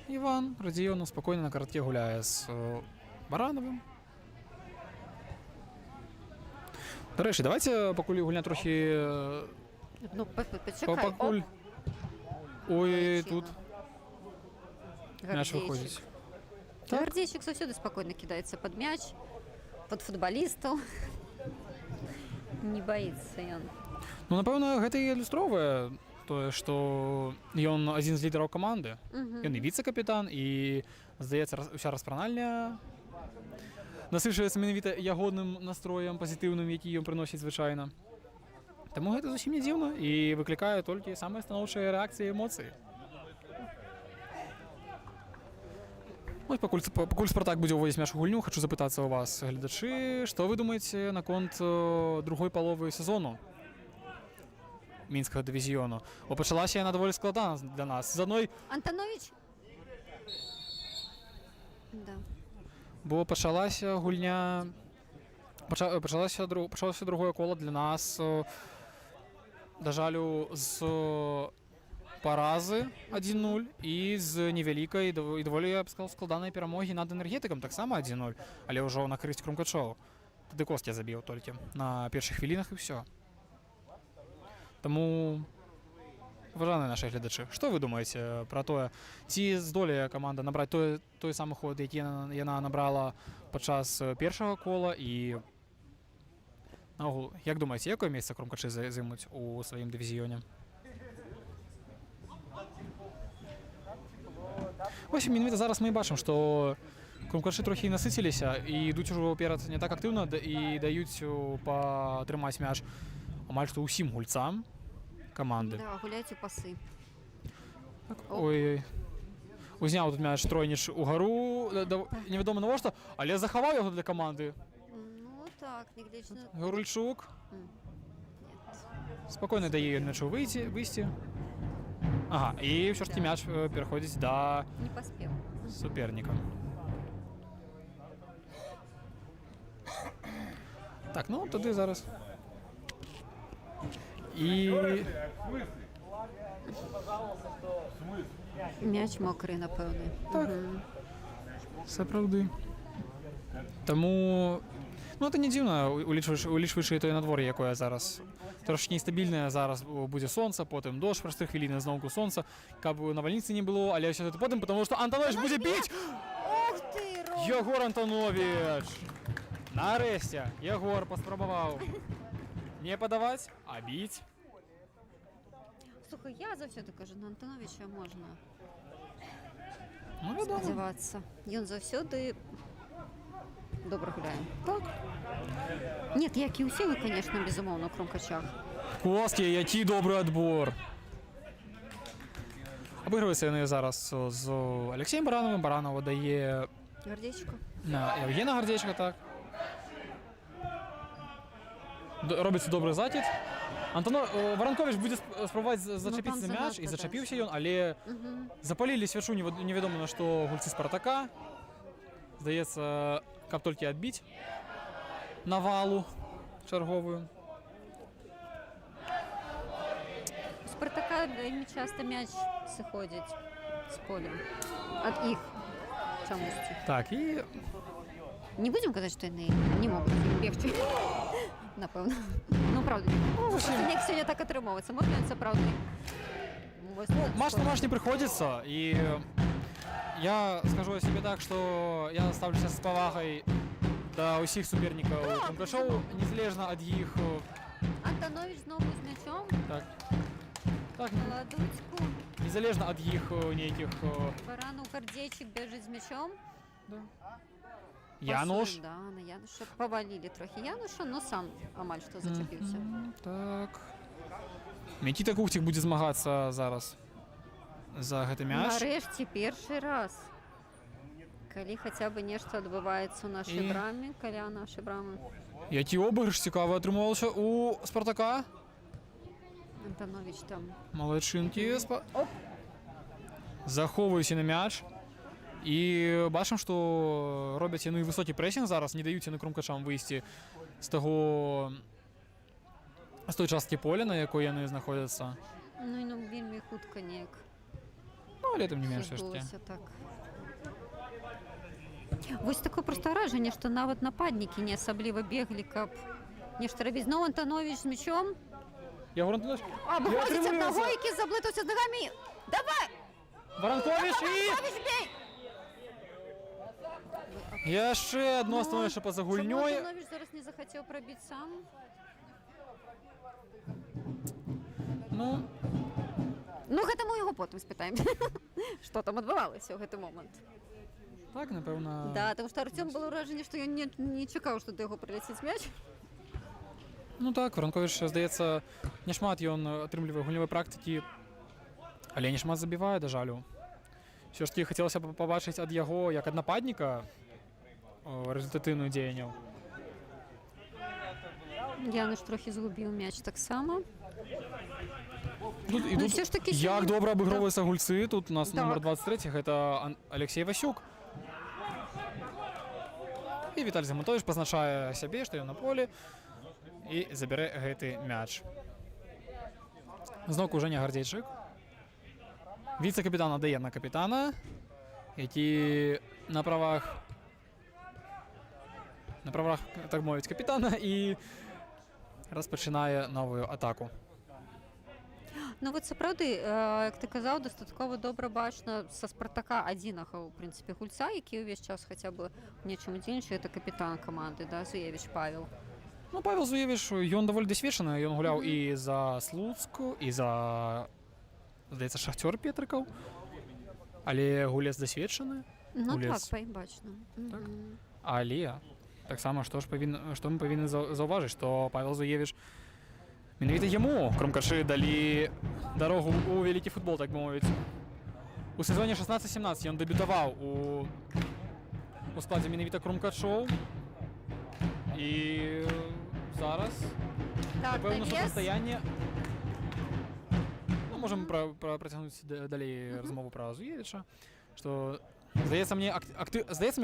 Іван Радзіёнаў спакойна на каратке гуляе з Баранавым. Дарэчы, давайте пакуль гульня трохі... Ну, пачакай. Пакуль... Ой, тут мяч Гвардзейчык. выходзіць. Гвардзейчык заўсёды спакойна кідаецца пад мяч, пад футбалістаў. Не баіцца ён. Ну, напэўна, гэта і ілюстроўвае тое, што ён адзін з лідараў каманды. Ён і віцэ-капітан, і, здаецца, ўся распранальня насычваецца менавіта ягоным настроем пазітыўным, які ён прыносіць звычайна. Таму гэта зусім не дзіўна і выклікае толькі самыя станоўчыя рэакцыі і эмоцыі. Вось пакуль Спартак будзе ўводзіць мяч у гульню, хачу запытацца ў вас, гледачы, што вы думаеце наконт другой паловы сезону мінскага дывізіёну? Бо пачалася яна даволі складана для нас. З адной, Антанович? Да. бо пачалася гульня, пачалося другое кола для нас, да жалю, з паразы 1-0 і з невялікай і даволі, я б сказаў, складанай перамогі над Энергетыкам, таксама 1-0, але ўжо на карысць Крумкачоў. Тады Костя забіў толькі на першых хвілінах і ўсё. Таму, уважаныя нашы гледачы, што вы думаеце пра тое, ці здолее каманда набраць той самы ход, які яна набрала падчас першага кола, і наогул, як думаеце, якое месца Крумкачы займуць у сваім дывізіёне? Вось менавіта зараз мы бачым, што Крумкачы трохі насыціліся і ідуць ужо ўперад не так актыўна і даюць патрымаць мяч амаль што ўсім гульцам каманды. Да, гуляйце пасы. Ой, узняў тут мяч Тройніч угару, невядома навошта, але захаваў яго для каманды. Ну так, нягледзячы на... Гурульчук Нет. спакойна дае ён мячу выйсці. Ага, і ўсё ж такі мяч пераходзіць да Не паспеў. суперніка. Так, ну тады зараз. І Мяч мокры, напэўна. Так. Сапраўды. Таму, ну это не дзіўна, улічваючы тое надвор'е, якое зараз трошки нестабільнае. Зараз будзе сонца, потым дождж, праз 3 хвіліны зноўку сонца, каб навальніцы не было, але ўсё гэта потым, потому што Антанович будзе біць! Ух ты, Ром! Егор Антанович! Нарэшце, Егор паспрабаваў не падаваць, а біць. Слухай, я заўсёды кажу, на Антановича можна Ну, вядома. спадзявацца. Ён заўсёды добра гуляе. Так. Нет, як і ўсе вы, конечно, безумоўна, у Крумкачах. Костя, які добры адбор. Абыгрываюцца яны зараз з Алексеем Барановым. Баранова дае Гвардейчику. Євгена Гардєчка, так. Робиться добрий закид. Воронкович буде спробувати зачепитися за м'яч, і зачепився він, але запалили свячу невідомо на що гульці Спартака. Здається, каб тільки відбити навалу черговую. У Спартака вельми часто мяч сыходит с поля. От их чамусти. Так, і Не будем казать, что они не могут бегче. Напевно. Ну, правда. Просто як сьогодні так отримовується. Можна це правда. матч на матч не приходится, и я скажу о себе так, что я ставлюся з повагою до усіх суперників Крумкашоу, незалежно від їх... Антонович знову з м'ячом. Так. Так, Ладуцьку. незалежно від їх ніяких... Барану Гордейчик біжить з м'ячом. Да. Януш. Пасує, да, на Януша повалили трохи Януша, но сам амаль що зачепився. Так. Микита Кухтик буде змагатися зараз за гэты мяч. Нарешті перший раз. Калі хаця б нешта адбываецца ў нашай І- браме, каля нашай брамы. Які обыгрыш цікавы атрымаўся у Спартака. Антонович там. Малайчынкі. Захоўваюся на мяч. І бачым, што робяць яны высокі прэсінг зараз, не даюць яны крумкачам выйсці з той часткі поля, на якой яны знаходзяцца. Ну і ну вельмі хутка неяк. Ну, але тым не менш, все ж таки. адбылося так. Вось такое проста ўражанне, што нават нападнікі не асабліва беглі, каб нешта рабіць. Зноў Антонович з мячом. Ягор Антонович. Абходзіць аднаго, які заблытаўся з нагамі. Давай! Воронкович і... Антонович, бей! Яшчэ адно становішча па-за Чаму гульнёй. Антонович зараз не захацеў прабіць сам? Ну, Ну, гэта мы ў яго потым спытаем. Што там адбывалася ў гэты момант. так, напэўна... Да, таму што Артём было ўражанне, што ён не чакаў, што да яго прыляціць мяч. Ну так, Воронкович, здаецца, няшмат ён атрымлівае гульнёвай практыкі, але няшмат забівае, да жалю. Все ж таки хацелася б пабачыць ад яго, як ад нападніка, результатыўную дзеянняў. Януш трохі згубіў мяч таксама. Тут, і Ну, тут все ж таки як сёння- добра абыгроўваюцца гульцы, тут у нас Так. нумар 23, гэта Алексей Васюк. І Віталій Зимонтович пазначае сябе, што ён на полі, і забярэ гэты мяч. Зноўку Жэня Гардзейчык. Віцэ-капітан аддае на капітана, які на правах, так мовіць, капітана, і распачынае новую атаку. Ну вот сапраўды, як ты казаў, дастаткова добра бачна са Спартака адзінага, у прынцыпе, гульца, які ўвесь час хаця б нечым удзельнічае, это капітан каманды, да, Зуевіч Павел. Ну, Павел Зуевіч, ён даволі дасведчаны, ён гуляў і за Слуцку, і за, здаецца, Шахцёр Петрыкаў, але гулец дасведчаны, Ну Гулец. так, па ім бачна. Так. Мгм. але таксама што мы павінны заўважыць, што Павел Зуевіч менавіта яму крумкачы далі дарогу ў вялікі футбол, так мовіць. У сезоне 16-17 ён дэбютаваў у складзе менавіта крумкачоў, і зараз Так, пэўна навес. супрацьстаянне. Ну, можам працягнуць далей размову пра Зуевіча, што здаецца мне,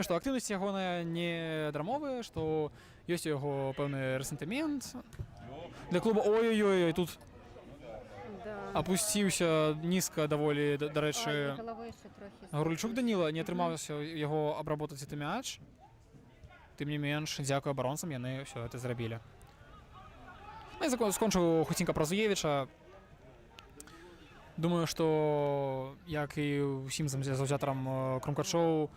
што актыўнасць ягоная не драмовая, што ёсць у яго пэўны рэсентымент для клуба. Ой-ой-ой, тут Да. апусціўся нізка даволі, Ой, дарэчы, галавой яшчэ трохі. Гурлічук Даніла, не атрымалася яго абработаць гэты мяч. Тым не менш, дзякуй абаронцам, яны ўсё гэта зрабілі. Ну і скончыў хуценька пра Зуевіча. Думаю, што, як і ўсім заўзятарам крумкачоў,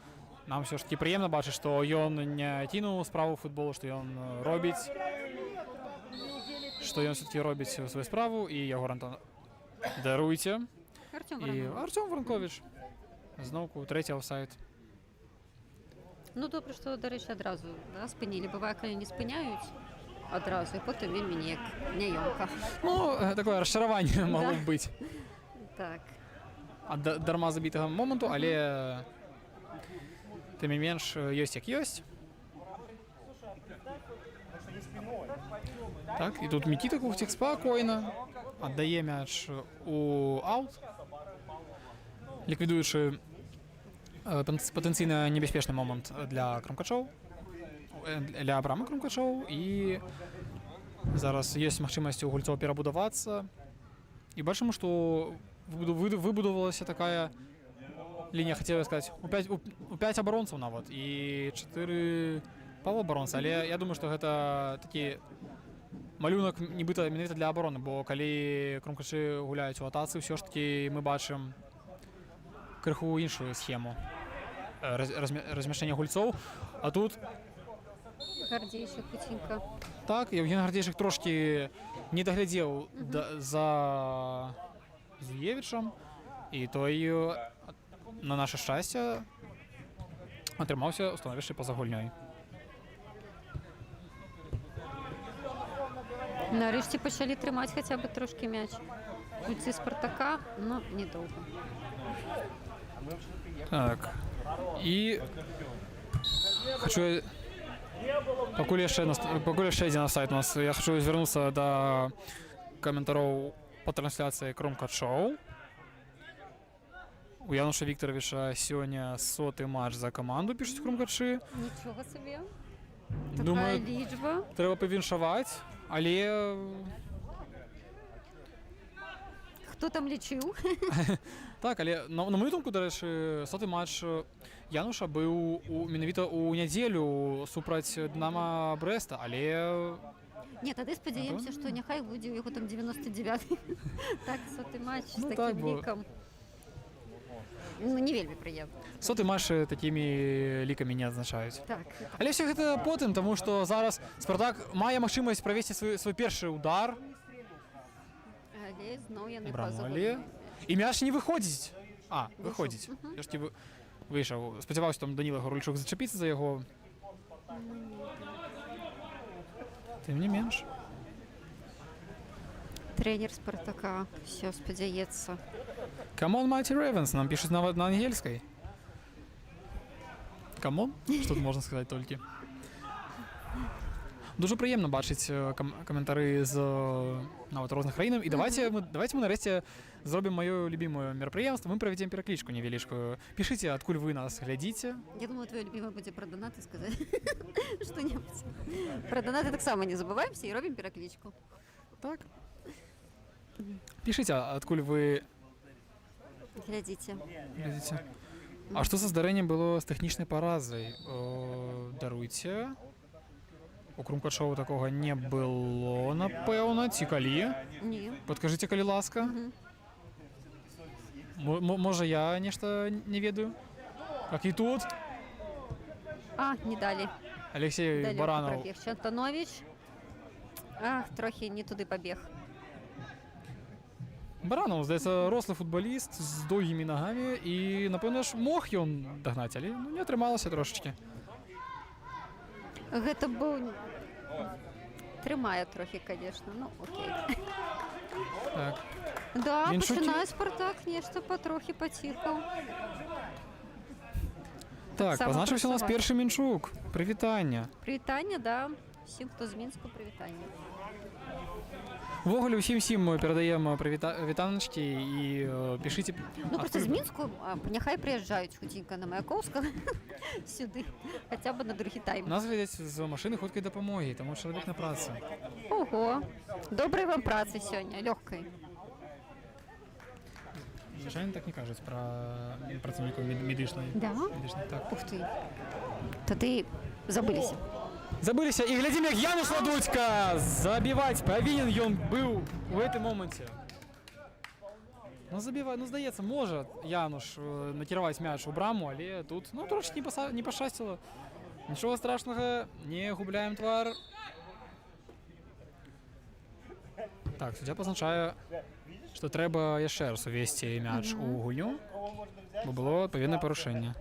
нам ўсё ж такі прыемна бачыць, што ён не кінуў справу футболу, што ён робіць, што ён все-таки робіць сваю справу, і Ягор Антон, даруйце. Артём І Воронов. Артём Воронкович. Зноўку трэці офсайд. Ну добра, што, дарэчы, адразу да, спынілі. Бывае, калі не спыняюць адразу, і потым вельмі неяк няёмка. Ну, такое расчараванне магло б быць Так. ад дарма забітага моманту, але тым не менш ёсць як ёсць. Так, і тут Мікіта Кухцік спакойна аддае мяч у аут, ліквідуючы патэнцыйна небяспечны момант для крумкачоў, для абрамы крумкачоў, і зараз ёсць магчымасць у гульцоў перабудавацца. І бачым, што выбудавалася такая лінія, хацеў сказаць, у 5 абаронцаў нават і 4 паўабаронцы, але я думаю, што гэта такі малюнак нібыта менавіта для абароны, бо калі крумкачы гуляюць у атацы, ўсё ж такі мы бачым крыху іншую схему размяшчэння гульцоў. А тут Гардзейшых хутенька. так, Евген Гардзейшых трошкі не даглядзеў за Зуевічам, і той, на наша шчасце, атрымаўся ў становішчы па-за гульнёй. Нарэшце пачалі трымаць хаця бы трошкі мяч. Гульцы Спартака, но недоўга. Так, і хочу, пакуль яшчэ ідзе на сайт у нас, я хочу звярнуцца да каментароў па трансляцыі крумкачоў. У Януша Віктаравіча сёння 100-й матч за каманду, пішуць крумкачы. Нічога сабе. Думаю, Такая лічба. трэба павіншаваць, але Хто там лічыў? так, але на мою думку, дарэчы, 100-й матч Януша быў менавіта ў нядзелю супраць Дынама Брэста, але Не, тады спадзяемся, што няхай будзе ў яго там 99-й. Так, 100-й матч з так, такім бо лікам. Ну, не вельмі прыемна. 100-й матч такімі лікамі не адзначаюць. Так. Але ўсё гэта потым, таму што зараз Спартак мае магчымасць правесці свой першы удар. Але зноў яны Але і мяч не выходзіць. Выходзіць. Я ж выйшаў. Спадзяваўся, там Даніла Гуральчук зачапіцца за яго. Тым не менш. Трэнер Спартака ўсё спадзяецца. Come on, Mighty Ravens, нам пішуць нават на ангельскай. Come on? Што тут можна сказаць толькі. Дуже прыемна бачыць каментары з нават розных краінаў. І давайте мы нарэшце зробім маё любімае мерапрыемства. Мы правядзем пераклічку невялічкую. Пішыце, адкуль вы нас глядзіце. Я думаю, твоё любімае будзе пра донаты сказаць. Што-небудзь. Пра донаты таксама не забываемся і робім пераклічку. Так. Пішыце, адкуль вы Глядзіце. глядзіце. А што за здарэнне было з тэхнічнай паразай? Даруйце. У крумкачоў такога не было, напэўна, ці калі? Не. Падкажыце, калі ласка. Можа, я нешта не ведаю? Как і тут? Не далі. Алексей Далёка Баранаў. прабег. Чантанович. Трохі не туды пабег. Баранаў, здаецца, рослы футбаліст з доўгімі нагамі і, напэўна ж, мог ён дагнаць, але не атрымалася трошачкі. Гэта быў... Трымае трохі, конечно, ну окей. Так. Да, Менчукі? пачынае Спартак нешта патрохі паціхаў. Так, Сама пазначыўся у нас працаваць. першы Мінчук. Прывітанне. Прывітанне, да. Усім, хто з Мінску, прывітанне. Увогуле ўсім перадаем вітаначкі і пішыце. Ну, проста з Мінску няхай прыязджаюць хутенька на Маяковскага сюды, хаця б на другі тайм. Нас глядзяць з машыны хуткай дапамогі, таму чалавек на працы. Ого, добрай вам працы сёння, лёгкай. Звычайна так не кажуць пра працаўнікаў медычнай. Да? Так. Ух ты. Тады забыліся. Забыліся і глядзім, як Януш Ладуцька забіваць павінен ён быў у гэтым моманце. Ну забіваць, ну здаецца, можа Януш накіраваць мяч у браму, але тут трошки не пашчасціла. Нічога страшнага, не губляем твар. Так, суддзя пазначае, што трэба яшчэ раз увесці мяч у гульню, бо было адпаведнае парушэнне.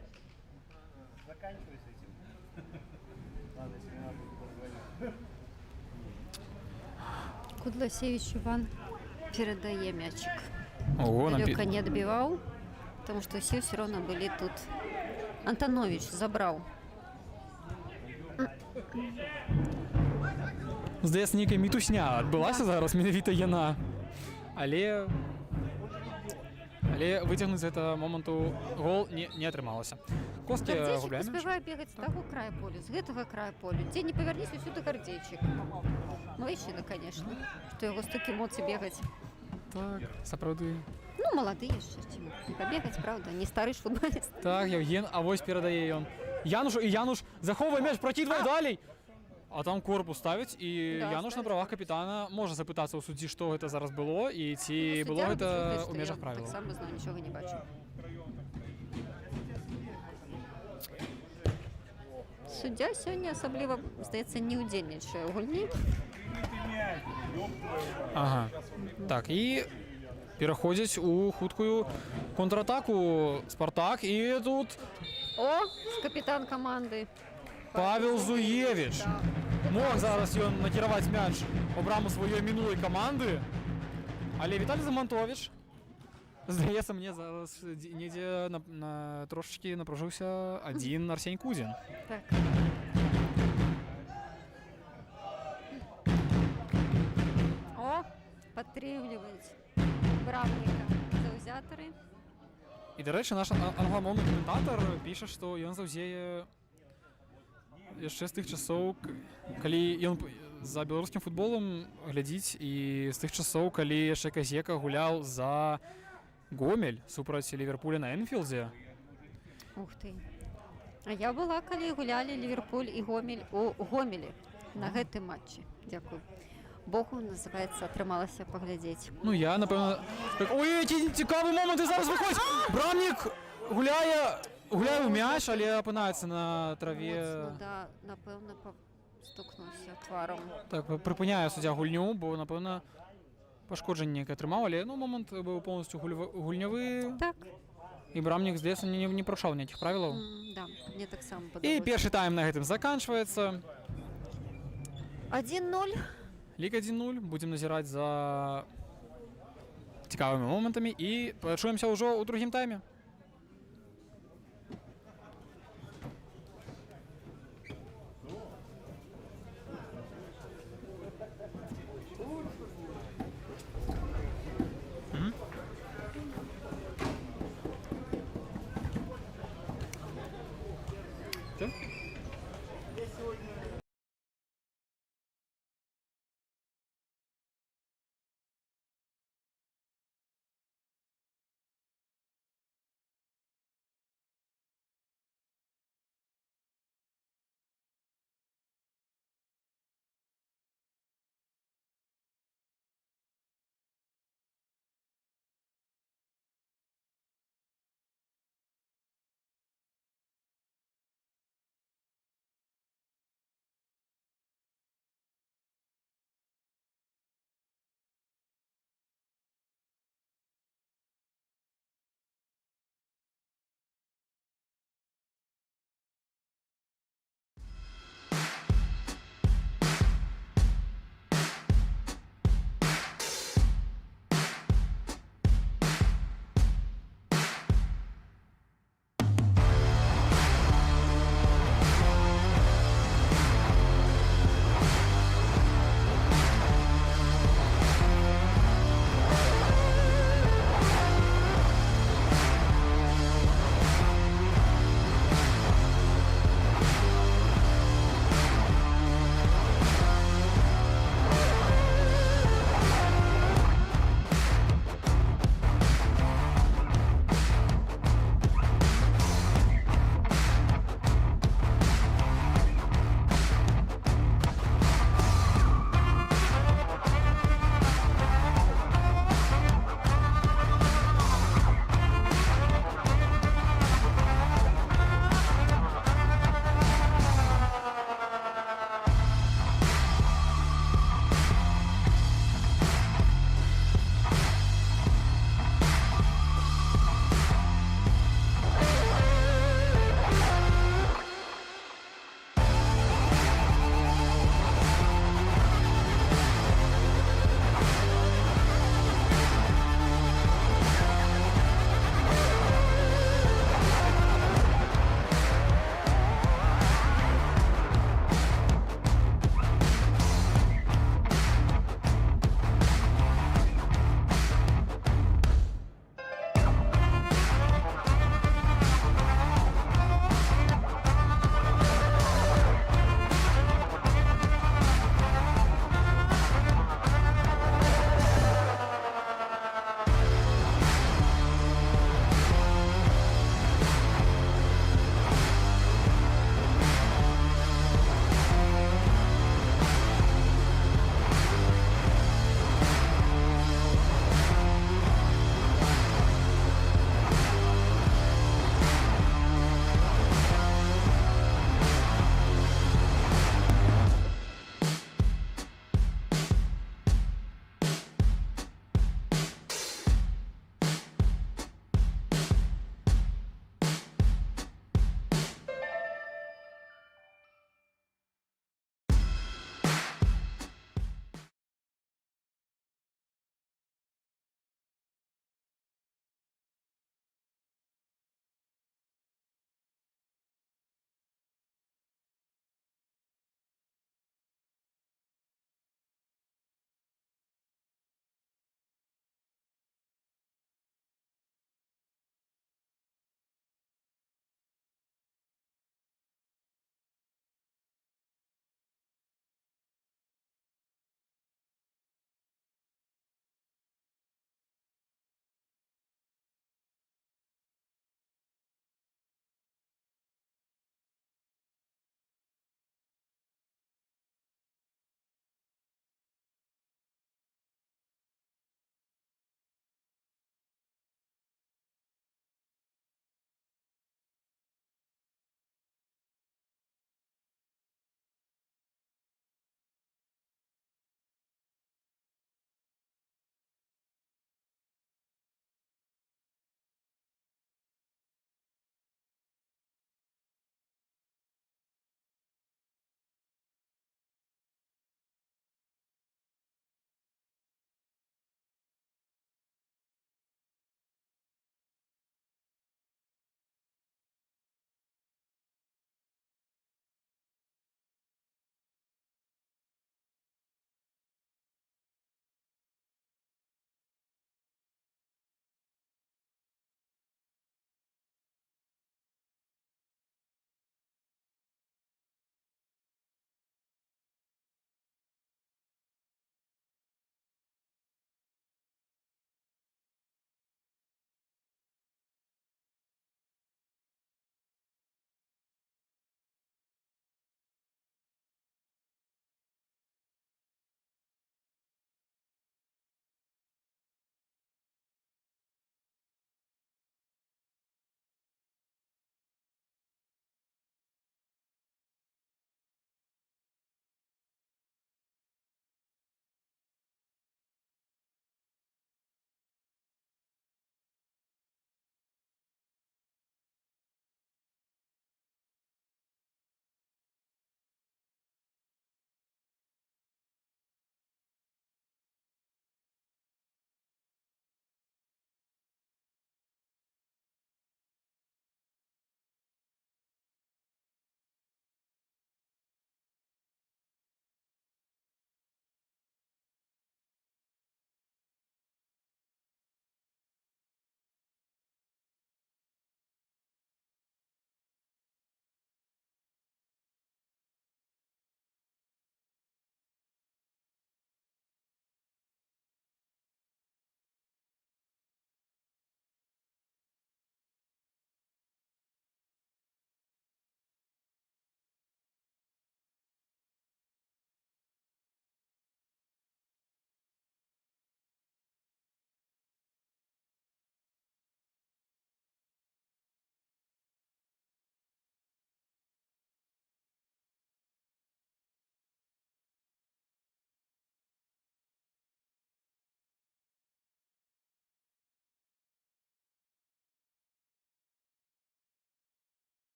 Кудласевич Иван передае мячик. Ого, Далёка не отбивал, потому что все равно были тут. Антонович забраў. Здаецца, нейкая мітусня адбылася зараз, менавіта яна. Але выцягнуць з гэтага моманту гол не атрымалася. Косткі Гардзейчык губляе мяч. паспявае бегаць з таго края поля, з гэтага края поля. Дзе не павярніся, усюды Гардзейчык. Млэйшчына, конечно, што яго столькі моцы бегаць. Так, сапраўды. Ну, малады яшчэ, ці не пабегаць, правда, не стары ж футболіст. Так, Евген, а вось перадае ён. Янушу, і Януш захоўвае мяч, пракідвае далей. А там корпус ставіць, і Да, Януш на ставіць. правах капітана можа запытацца ў суддзі, што гэта зараз было, і ці было гэта ў межах правілаў. Так само знаю, нічога не бачу. Суддзя сёння асабліва, здаецца, не ўдзельнічае ў гульні. Ага. Так, і пераходзіць у хуткую контратаку Спартак, і тут О, капітан каманды. Павел Зуевич. Мог зараз ён накіраваць мяч у браму сваёй мінулай каманды, але Віталій Загмантович, здаецца, мне зараз недзе трошачкі напружыўся адзін Арсень Кудзін. Так. О, падтрымліваюць брамніка заўзятары. І, дарэчы, наш англамоўны каментатар піша, што ён заўзее яшчэ з тых часоў, калі ён за беларускім футболам глядзіць, і з тых часоў, калі яшчэ Казека гуляў за Гомель супраць Ліверпуля на Энфілдзе. Ух ты. А я была, калі гулялі Ліверпуль і Гомель у Гомелі на гэтым матчы. Дзякую. Богу, называецца, атрымалася паглядзець. Ну, я, напэўна... Ой, які цікавы момант, і зараз выходзіць! Брамнік гуляе ў мяч, але апынаецца на траве. Моцна, да, напэўна, стукнуўся тварам. Так, прыпыняе суддзя гульню, бо, напэўна, пашкоджанне некае атрымаў, але, ну, момант быў поўнасцю гульнявы. Так. І брамнік, здаецца, не парушаў ніякіх правілаў. Да, мне таксама І падалося. першы тайм на гэтым заканчваецца. 1-0. Лік 1-0. Будзем назіраць за цікавымі момантамі і пачуемся ўжо ў другім тайме.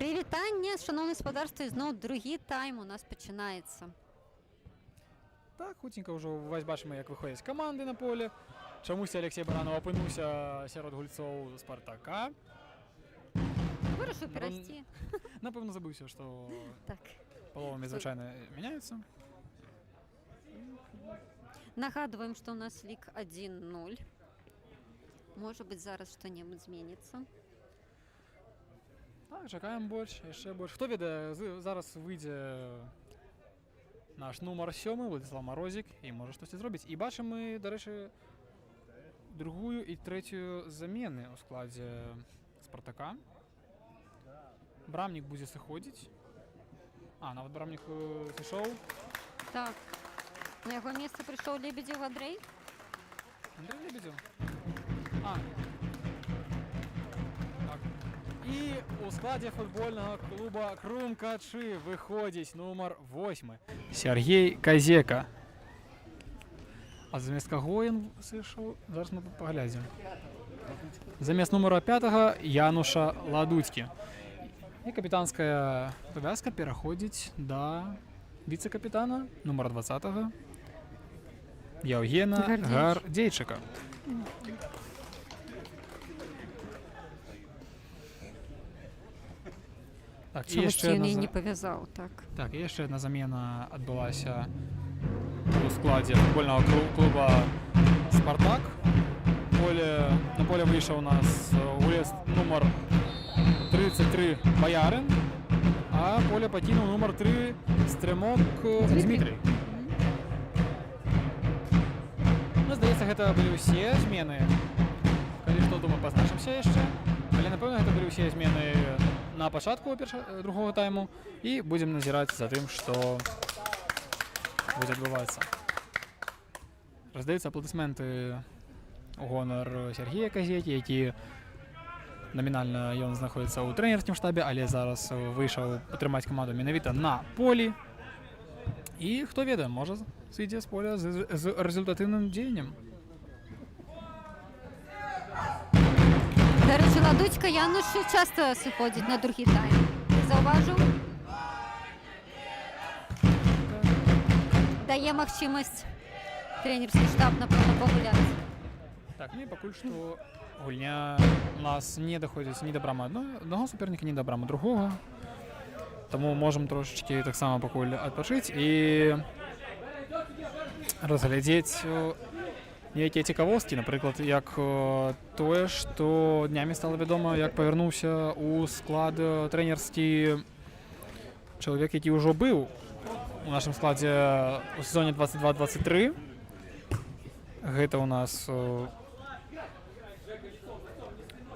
Привітання, шановне господарство, і знову другий тайм у нас починається. Так, хутенько вже увесь бачимо, як виходять команди на полі. Чомусь Олексій Баранов опинився серед гульців Спартака. Вирішив перейти. Напевно, забився, що Так. половами, звичайно, міняються. Нагадуємо, що у нас лік 1-0. Може бути, зараз щось зміниться. Так, чекаємо більше, ще більше. Хто віде, зараз вийде наш номер 7, Владислав Морозик, і може щось зробити. І бачимо ми, до речі, другу і третю заміни у складі Спартака. Брамник буде заходити. Навіть Брамник пішов. Так. На його місце прийшов Лебедєв Андрій. Андрій Лебедєв? Так. І у складі футбольного клубу Крумкачи виходить номер 8 Сергій Казека. А замість кого він вийшов? Зараз ми поглянемо. Замість номера 5 Януша Ладуцьки. І капітанська пов'язка переходить до віце-капітана номер 20 Євгена Гардейчика. Так, і Чомусь ще він її одна, не пов'язав, так. так, і ще одна заміна відбулася у складі футбольного клубу «Спартак». На поле вийшов у нас гулець номер 33 Боярин, а поле покинув номер 3 Стремок Дмитрий. Ну, здається, гэта былі ўсе змены. Калі што, думаю, пазначымся яшчэ. Але, напэўна, гэта былі ўсе змены на пачатку другого тайму. І будзем назіраць за тым, што будзе адбывацца. Раздаюцца апладысменты у гонар Сергія Казекі, які намінальна ён знаходзіцца ў трэнерскім штабе, але зараз выйшаў падтрымаць каманду менавіта на полі. І хто ведае, можа сыдзе з поля з результатыўным дзеяннем. До речі, Ладуцька Януш часто сиходить на другий тайм. Ти зауважив? Дає можливість тренерський штаб, напевно, погуляти. Так, ну і пакуль што гульня у нас не даходзіць ні да брамы аднаго суперніка, ні да брамы другога. Таму можам трошечкі таксама пакуль адпачыць і разглядзець нейкія цікавосткі, напрыклад, як тое, што днямі стала вядома, як павярнуўся ў склад трэнерскі чалавек, які ўжо быў у нашым складзе ў сезоне 22-23. Гэта ў нас,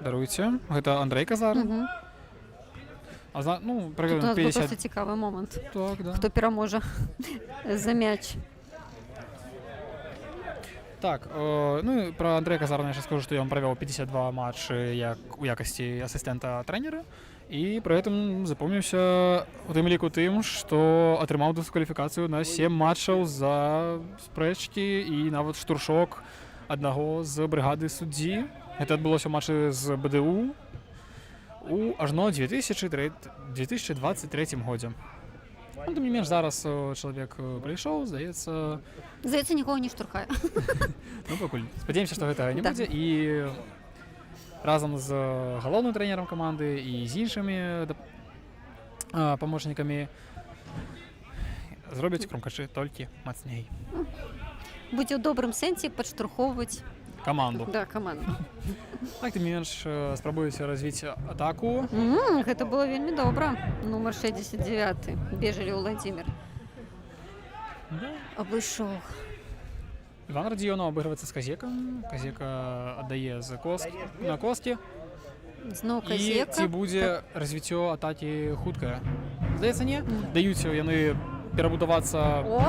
даруйце, гэта Андрей Казар. Ну, Тут у нас був просто цікавий момент. Так, да. Хто переможе за м'яч. Так, ну про Андрея Казарна я ще скажу, що ён провел 52 матчі як у якості асистента тренера, і при этом запомнився у тим ліку тим, що отримав дискваліфікацію на 7 матчів за спречки і навіть штуршок одного з бригади судді. Це відбулося в матчі з БДУ у ажно 2023 году. Ну, тим не менш, зараз чоловік прийшов, здається... Здається, нікого не штурхає. Ну, пакуль. Спадзяемся, што гэтага не будзе. І разам з галоўным трэнерам каманды і з іншымі памочнікамі зробяць Крумкачы толькі мацней. Будзе ў добрым сэнсе падштурхоўваць каманду. Да, каманду. Так, тым не менш, спрабуюць развіць атаку. Гэта было вельмі добра. Нумар 69. Бежалі Владимир. Да. Абышоў. Іван Радзіёнаў абыгрываецца з Казекам. Казека аддае на Коскі. Зноў І Казека. ці будзе развіццё атакі хуткае? Здаецца, не. Даюць яны перабудавацца у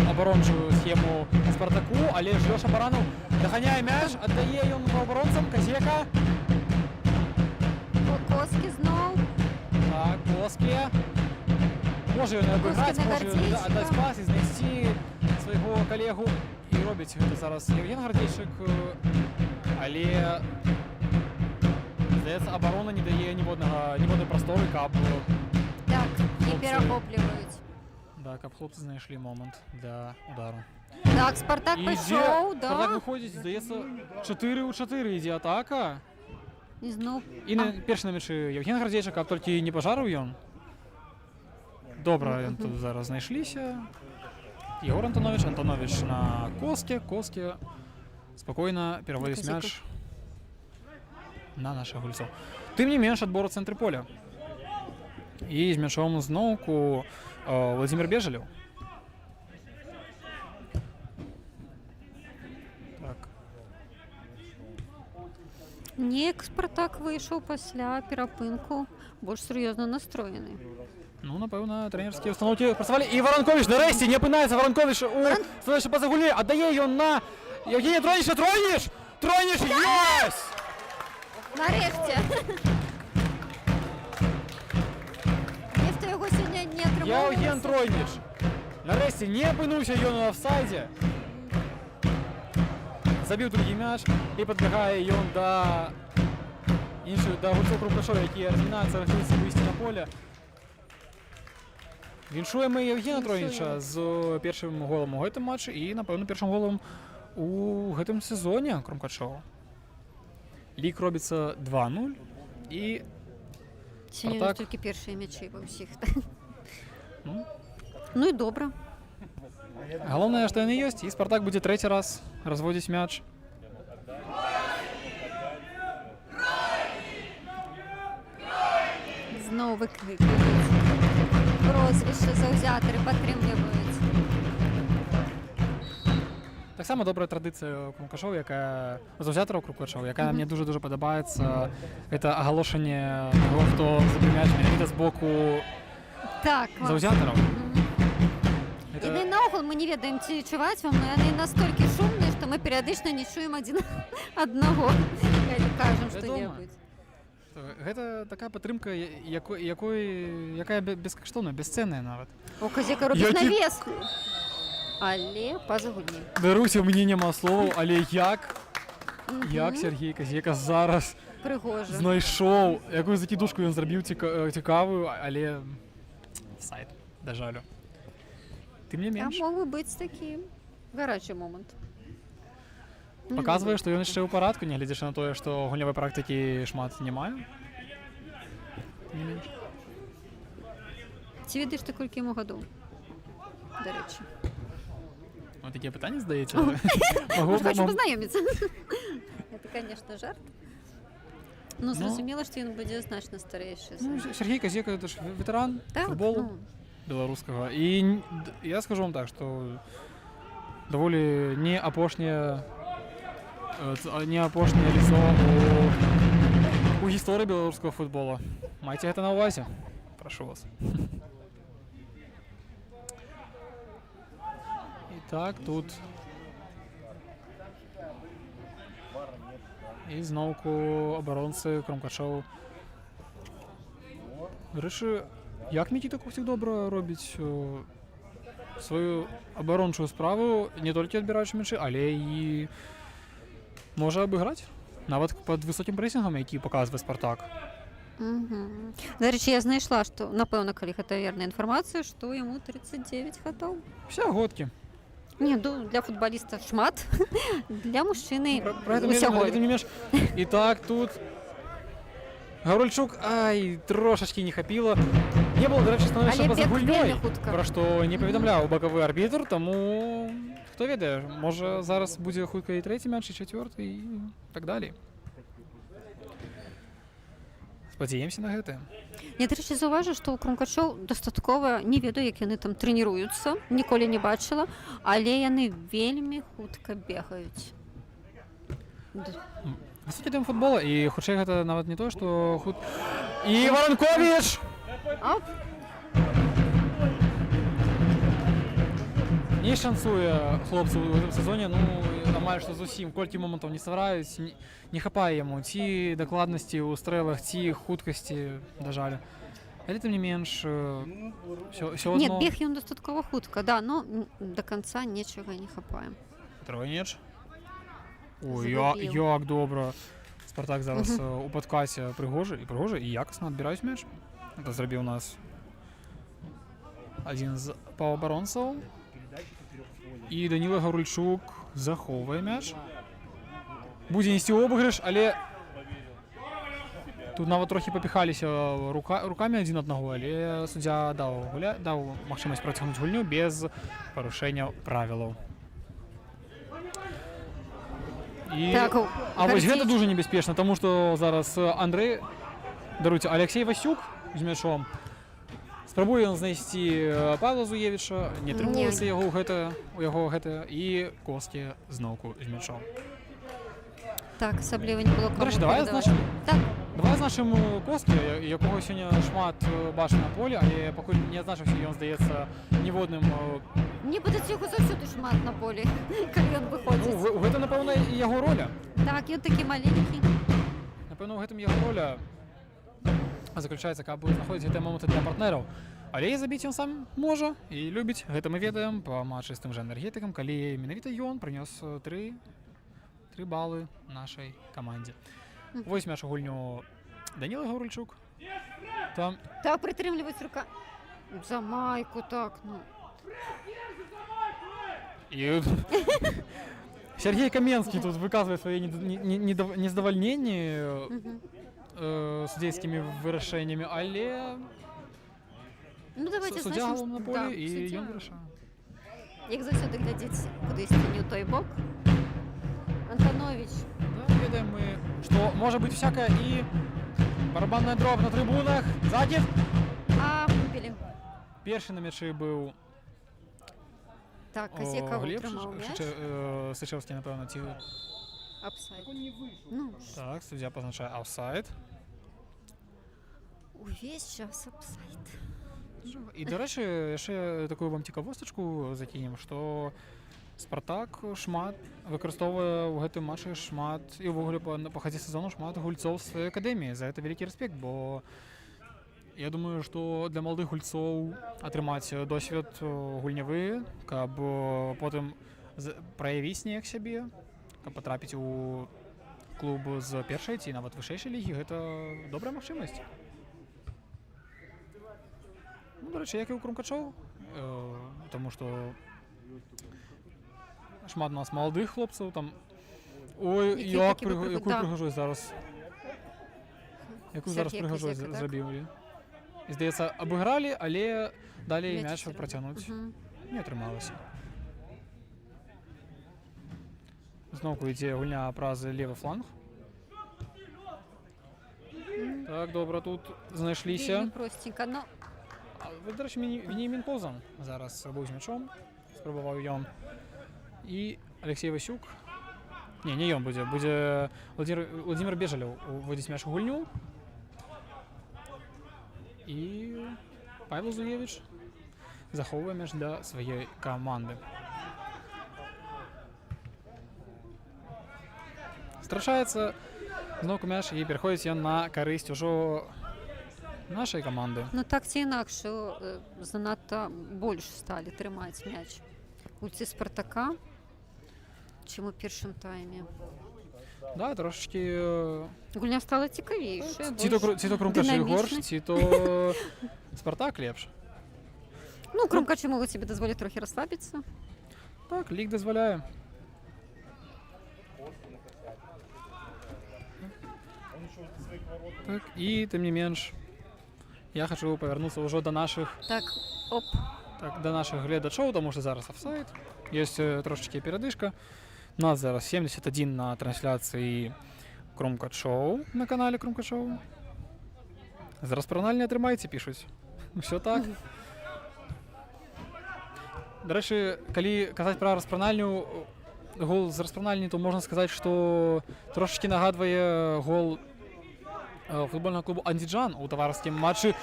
абарончую схему Спартаку, але ж Лёша Баранов доганяе мяч, аддае ён абаронцам, Казека. Коскі зноў. Так, Коскі. Можа ён абыграць, можа ён аддаць пас і знайсці свайго калегу. І робіць гэта зараз Євген Гардейчык, але Здається, оборона не дає ніводної простори, каб Так, не Хлопці. перехоплюють. да, каб хлопці знайшли момент для удару. Так, Спартак І пішов, Спартак да. виходить, здається, 4-4 йде атака. І знов. І перший на м'ячі Євген Градзейчик, а тільки не пожарив ён. Добре, тут зараз знайшлися. Єгор Антонович на Кості спокійно переводить Казиков. мяч на наших гульцов. Тим не менш, отбор у центрі поля. І з м'ячом знову Владимир Бежелев. Так. Неяк Спартак вийшов після перепинку більш серйозно настроєний. Ну, напевно, тренерські установки працювали. І Воронкович нарешті не опинається. Воронкович у становище поза гулі. Віддає його на Євгенія Троніша. Троніш! Єсть! Нарешті. Ніхто його сьогодні не отримав. Євген Троніш. Нарешті не опинився ён на офсайді. Забив другий м'яч і підбігає ён до гульців Крумкашова, які розмінаються, рахуються вийти на поле. Віншуємо Євгена Троніша з першим голом у гэтым матчі і, напевно, першим голом у гэтым сезоне Крумкашова. Лік робиться 2-0 і Сьогодні Спартак. тільки перші м'ячі во всіх. ну, Ну і добре. головне, що вони є, і Спартак буде третій раз розводити м'яч. Знову викрикують. Прозвище завзятори підтримують. Так само добра традиція Крумкашова, яка завзятора Крумкашова, яка мені дуже-дуже подобається. Це оголошення того, хто забив м'яч менавіта з боку Так, завзяторів. І не наогул ми не ведаємо, ці чувати вам, але вони настільки шумні, що ми періодично не чуємо один одного, коли кажемо що-небудь. Гэта такая падтрымка, якая бескаштоўная, бесцэнная нават. У Казяка робіць навес. Але па-за гульні. Даруйся, у мяне няма словаў, але як Сергей Казека зараз Прыгожа. знайшоў, якую закідушку ён зрабіў цікавую, але сайт, да жалю. Тым не А менш, мог бы быць такі гарачы момант. паказвае, што ён яшчэ ў парадку, нягледзячы на тое, што гульнявай практыкі шмат не мае. Не менш. Ці ведаеш ты колькі яму гадоў? Дарэчы. Вот такія пытанні здаеце? Хочу пазнаёміцца. Это, конечно, жарт. Ну, зразумела, што ён будзе значна старэйшы. Сергей Казека, это ж ветэран Так, футболу ну, беларускага. І я скажу вам так, што даволі не апошняе лицо у гісторыі беларускага футбола. Майце гэта на ўвазе. Прашу вас. І так, тут і зноўку абаронцы Крумкашоў. Дарэчы, як Мікіта Кухцік добра робіць сваю абарончую справу, не толькі адбіраючы мячы, але і можа абыграць, нават пад высокім прэсінгам, які паказвае Спартак. Дарэчы, я знайшла, што, напэўна, калі гэта верная інфармацыя, што яму 39 гадоў. Усе годкі. Не, для футболіста шмат, для мужчыны Пра усяго. гэта не менш. І так, тут Гаврыльчук, трошачкі не хапіла. Не было, дарэчы, становішча па-за гульнёй, пра што не паведамляў бакавы арбітр, таму хто ведае, можа зараз будзе хутка і трэці мяч, і чацвёрты, і так далей. Спадзяемся на гэта. Я, дарэчы, заўважу, што ў Крумкашоў дастаткова, не ведаю, як яны там трэніруюцца, ніколі не бачыла, але яны вельмі хутка бегаюць. Высокі тым футбола, і хутчэй гэта нават не тое, што І Воронкович! Не шанцуе хлопцу ў гэтым сезоне, ну, амаль што зусім, колькі момантаў не ствараюць, не хапае яму ці дакладнасці ў стрэлах, ці хуткасці, да жаль. Але тым не менш, ўсё адно... Не, бег ён дастаткова хутка, да, но да канца нечага не хапае. Троніч. Ой, Загубіў. як добра. Спартак зараз у подкаті пригожий і якісно відбирають м'яч. Це зробив у нас один з паўабаронцаў. І Даніла Гаврильчук захоўвае мяч. Будзе несці обыгрыш, але тут нават трохі папіхаліся рукамі адзін аднаго, але суддзя даў магчымасць працягнуць гульню без парушэння правілаў. Так, А вось гэта Гарцевич. дуже небяспечна, таму што зараз Алексей Васюк з мячом. Спрабуе ён знайсці Павла Зуевіча, не атрымалася у яго гэта, і Коскі зноўку з мячом. Так, асабліва не было каму Дарэчы, давай перадаваць. Так, адзначым Коскі, якога сёння шмат бачна на полі, але пакуль не адзначыўся, ён здаецца ніводным. мне падаецца, яго заўсёды шмат на полі, калі ён выходзіць. Гэта, напэўна, і яго роля. Так, ён такі маленькі. Напэўна, у гэтым яго роля заключаецца, каб знаходзіць гэтыя моманты для партнераў. Але і забіць ён сам можа і любіць. Гэта мы ведаем па матчы з тым жа энергетыкам, калі менавіта ён прынёс 3 балы нашай камандзе. Вось мяч у гульню Даніла Гаврильчук. Там Так, прытрымліваць рука. За майку, так, ну. і Сергей Каменскі тут выказвае свае нездавальненні судзейскімі вырашэннямі, але Ну, давайте суддзя значым, на да, полі і суддзя. ён вырашае. Як заўсёды глядзіць кудысьці не ў той бок. Антонович. Да, ведаем мы, што можа быць всякае, і барабанная дроб на трыбунах. Закід. А, выбілі. Першы на мячы быў Так, Казека Глеб утрымаў мяч. Сычэўскі, напэўна, ці... Апсайд. Ну, Так, суддзя пазначае офсайд. увесь час апсайд. І, дарэчы, яшчэ такую вам цікавостачку закінем, што Спартак шмат выкарыстоўвае ў гэтым матчы шмат, і ўвогуле па хадзе сезону шмат гульцоў з сваёй акадэміі. За гэта вялікі рэспект, бо я думаю, што для маладых гульцоў атрымаць досвед гульнявы, каб потым праявіць неяк сябе, каб патрапіць у клуб з першай ці нават вышэйшай лігі, гэта добрая магчымасць. Ну, дарэчы, як і ў Крумкачоў, таму што шмат у нас маладых хлопцаў, там... Ой, якую прыгажосць зараз. Якую зараз прыгажосць зрабіў. І, здаецца, абыгралі, але далей мяч працягнуць не атрымалася. Зноўку ідзе гульня праз левы фланг. Так, добра, тут знайшліся. Вельмі простенька, но... Дарэчы, Веніамін Позан зараз быў з мячом, спрабаваў ён. І Алексей Васюк. Не ён будзе. Будзе Владимир Бежалев уводзіць мяч у гульню. І Павел Зуевич захоўвае мяч для сваёй каманды. Страчаецца зноўку мяч і пераходзіць ён на карысць ужо нашай каманды. Ну так ці інакш, занадта больш сталі трымаць мяч гульцы Спартака, чым у першым тайме. Да, трошечки... Гульня стала цікавейшая, Ці то Крумкачы горш, ці то Спартак лепш. Ну, Крумкачы могуць себе дазволіць трохі расслабіцца. Так, лік дазваляе. Так, і тым не менш, я хачу павярнуцца ўжо да нашых... Так, оп. Так, да нашых гледачоў, таму што зараз офсайд. Ёсць трошечки перадышка. У нас зараз 71 на трансляцыі Крумкачоў на канале Крумкачоў. За распранальні атрымайце, пішуць. Усё так. Дарэчы, калі казаць пра распранальню, гол з распранальні, то можна сказаць, што трошечки нагадвае гол футбольнага клубу Андзіджан у таварыскім матчы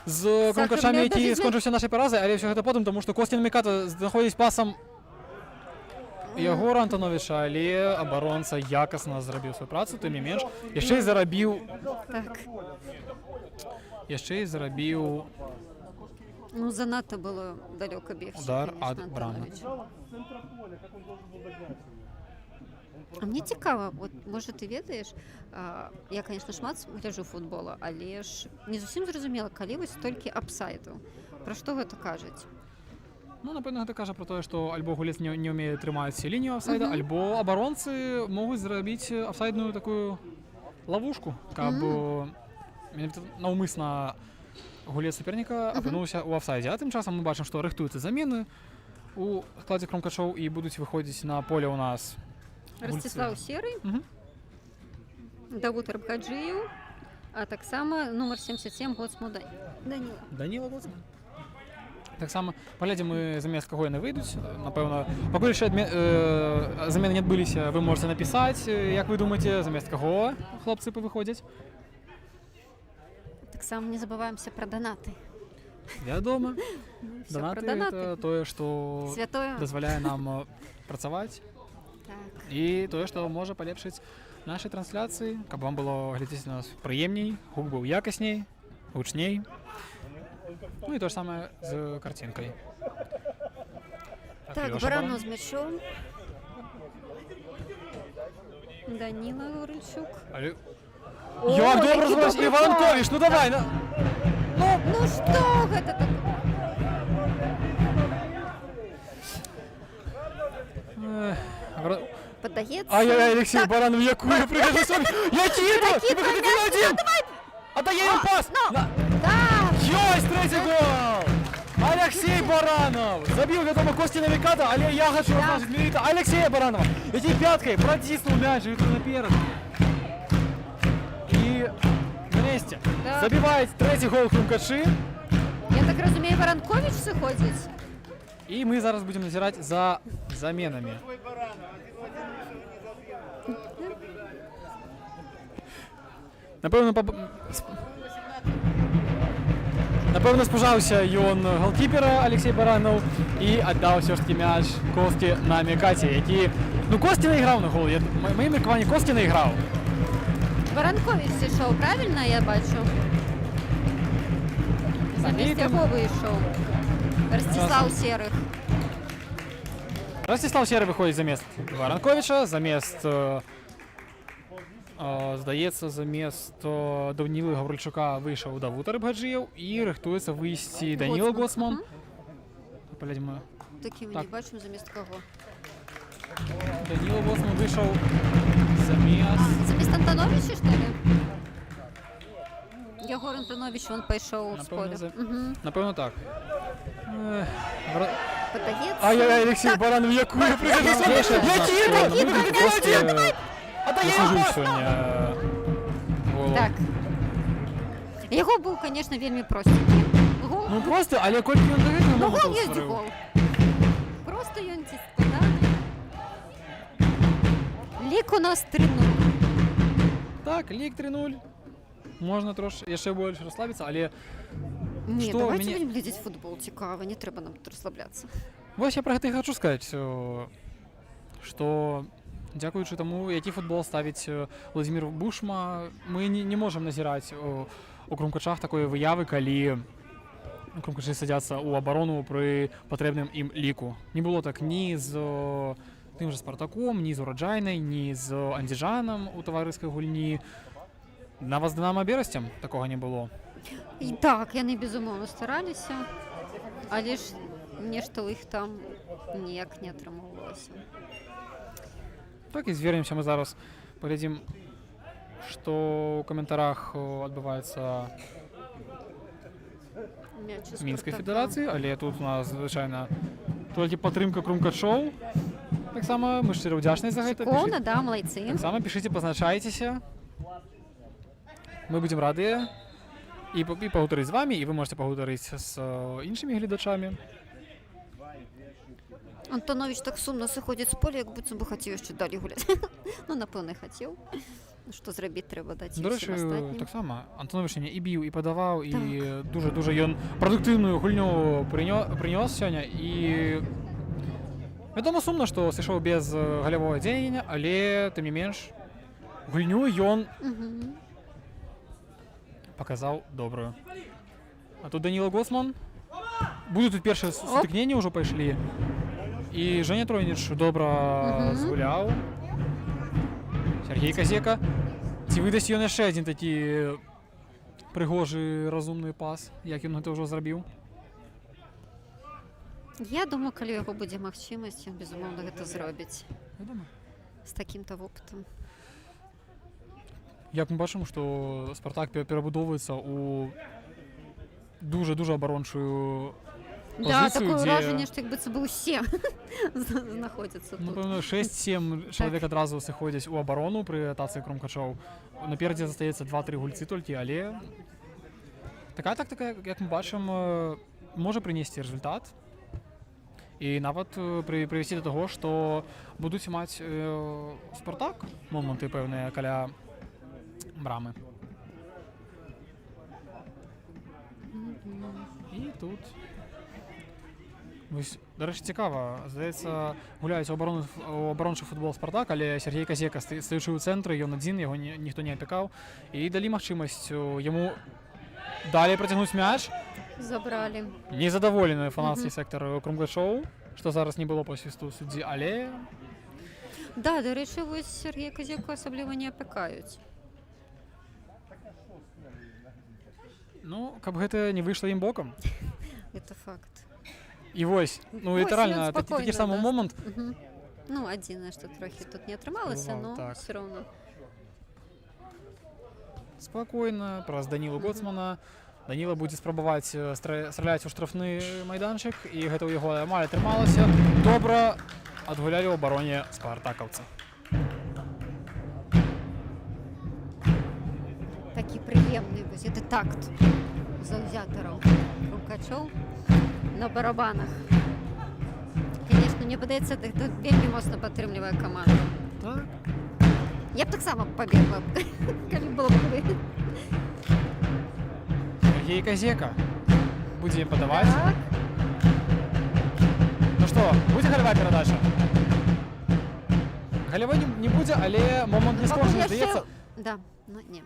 з Крумкачамі, які скончыўся нашай паразай, але ўсё гэта потым, таму што Костін Міката знаходзіць пасам Ягора Антоновича, але абаронца якасна зрабіў сваю працу, тым не менш, яшчэ і зарабіў... Так. Яшчэ і зарабіў... Ну, занадта было далёка бегчы. Удар ад брамы. А мне цікава, от, може ти ведаєш, я, конечно, шмат гляджу футбола, але ж не зусім зрозумела, калі вось столькі апсайдаў. Пра што гэта кажуць? Ну, напевно, гэта кажа про те, що альбо гулець не вміє тримати лінію офсайда, Мгм. альбо оборонці можуть зробити офсайдну таку ловушку, каб навмисно гулець суперника опинувся у офсайді. А тим часом ми бачимо, що рихтуються заміни у складі Кромкачов і будуть виходити на поле у нас Ростислав Серый, Мгм. Давуд Рабгаджиев, а так само номер 77 Гоцму Данила. Даніла Гоцман. Так само, поглядім, ми замість кого не вийдуть. Напевно, поки ще заміни не відбулися, ви можете написати, як ви думаєте, замість кого хлопці повиходять. Так само не забываемся про донаты. Вядома. Всё про Донаты – донаты. это тое, што Святое. дазваляе нам працаваць. Так. І тое, што можа палепшыць нашай трансляцыі, каб вам было глядзець на нас прыемней, гук быў якасней, гучней. Ну і то ж самае з карцінкай. Так, Лёша Баранов с мячом. Данила Гаврильчук. Але... О, Як добра які зробив добрий Іванкович, ну давай! Ну что это такое? Подається. Ай-яй-яй, Алексей Так, Баранов, яку я пригожу собі! Який это? Такі Ти виходи на один! Отдай йому пас! На- Да! Ёсть, третій гол! Алексей Баранов! Забив, відомо, Кості Навіката, але я хочу розмажити Міліта Алексея Баранова, який п'яткою протиснув м'яч і наперед. І нарешті Да. забиває третій гол Крумкачі. Я так розумію, Воронкович заходить? І ми зараз будемо назирати за замінами. Напевно, спужався ён голкіпера Алексей Баранов і віддав все ж таки м'яч Кості на Мікаті, який... Ну, Кості не грав на гол. Моє міркування, Кості не грав. Воронкович зійшов, правильно я бачу? Замість там- його вийшов. Ростислав Серых. Ростислав Серый виходить замість Воронковича, замість, здається, замість Даніли Гаврильчука вийшов Давуд Рабгаджиєв і рихтується вийти Даніла Гоцман. Поглядимо. Такі ми Так. не бачимо замість кого. Даніла Гоцман вийшов замість... Замість Антоновича, що ли? Єгор Антонович, він пішов з Напевно, поля. за- Мгм. Напевно, так. Подається. Ай-яй-яй, Алексей Баранов, яку я пригожу собі! Який ви? Отдай йому пас! Сьогодні голом. Так. Його був, звісно, вельми простенький. Гол. Ну просто, але колькі він дає, Ну, гол є гол. Просто ён ці да? Лік у нас 3-0. Так, лік 3-0. Можна трошки ще більше розслабитися, але Ні, Що давайте мені- будемо глядіти футбол, цікаво, не треба нам тут розслаблятися. ось я про це і хочу сказати, що дякуючи тому, який футбол ставить Владимир Бушма, ми не можемо назирати у Крумкачах такої вияви, коли Крумкачі садяться у оборону при потрібному їм ліку. Не було так ні з тим же Спартаком, ні з Ураджайною, ні з Андіжаном у товариській гульні. Навіть з Динамо Берестем такого не було. І так, яны безумоўна стараліся, але ж нешта ў іх там ніяк не атрымоўвалася. Так і звернемся ми зараз. Поглядім, що у коментарях відбувається Мяч у в Мінській Спартака. Федерації, але тут у нас, звичайно, тільки підтримка Крумкачов. Так само, ми щиро вдячні за це. Шиковна, да, молодці. Так само пишіть, позначайтеся. Ми будемо раді і поговорити з вами, і ви можете поговорити з іншими глядачами. Антонович так сумно сыходзіць з поля, як быццам бы хацеў яшчэ далі гуляць. Ну, напэўна, хацеў. Што зрабіць трэба даць До усім речі, астатнім. так само, Антонович і бів, і подавав, і Так. дуже-дуже ён продуктивну гульню принес сьогодні. І відомо сумно, що сійшов без гольового дзеяння, але, тим не менш, гульню ён Мгм. показав добрую. А тут Данила Гоцман. Будуть тут перші сутикнення вже пішли. І Женя Тройніч добре Мгм. згуляв. Сергій Казєка. Ці видасть ён яшчэ адзін такі пригожий, розумний пас, як ён гэта ўжо зрабіў. Я думаю, калі у яго будзе магчымасць, ён, безумоўна, гэта зробіць Вядома. з такім-то вопытам. Як мы бачым, што Спартак перабудоўваецца ў дуже абарончую Да, пазіцыю, такое дзе, ўражанне, што як быццам бы ўсе знаходзяцца тут. напэўна, 6-7 чалавек адразу сыходзяць у абарону пры атацы крумкачоў. Наперадзе застаецца 2-3 гульцы толькі, але такая тактыка, як мы бачым, можа прынесці результат. І нават прывесці да таго, што будуць маць Спартак моманты пэўныя каля брамы. І тут вось, дарэчы, цікава, здаецца, гуляюць у абарончы футбол Спартак, але Сергей Казека, стаючы ў цэнтры, ён адзін, яго ніхто не апякаў, і далі магчымасць яму далей працягнуць мяч. Забралі. Незадаволены фанацкі сектар крумкачоў, што зараз не было па свісту суддзі, але Да, дарэчы, вось Сергея Казеку асабліва не апякаюць. ну, каб гэта не выйшла ім бокам. Гэта факт. І вось, ну Вось, літаральна, ён такі спакойна самы даст. момант. Ну, адзінае, што трохі тут не атрымалася, Бывало, но так. все роўно. Спакойна, праз Данілу Гоцмана. Даніла будзе спрабаваць страляць у штрафны майданчык, і гэта ў яго амаль атрымалася. Добра адгулялі ў абароне спартакаўцы. Такі прыемны вось гэты такт заўзятараў крумкачоў на барабанах. Канешне, мне падаецца, гэта вельмі моцна падтрымлівае каманду. Так. Я б таксама пабегла, калі было б куды. Сергей Казека будзе падаваць. Так. Ну што, будзе галявая перадача? Галявой не будзе, але момант не скончаны, Пакуль яшчэ- здаецца. Да, ну не.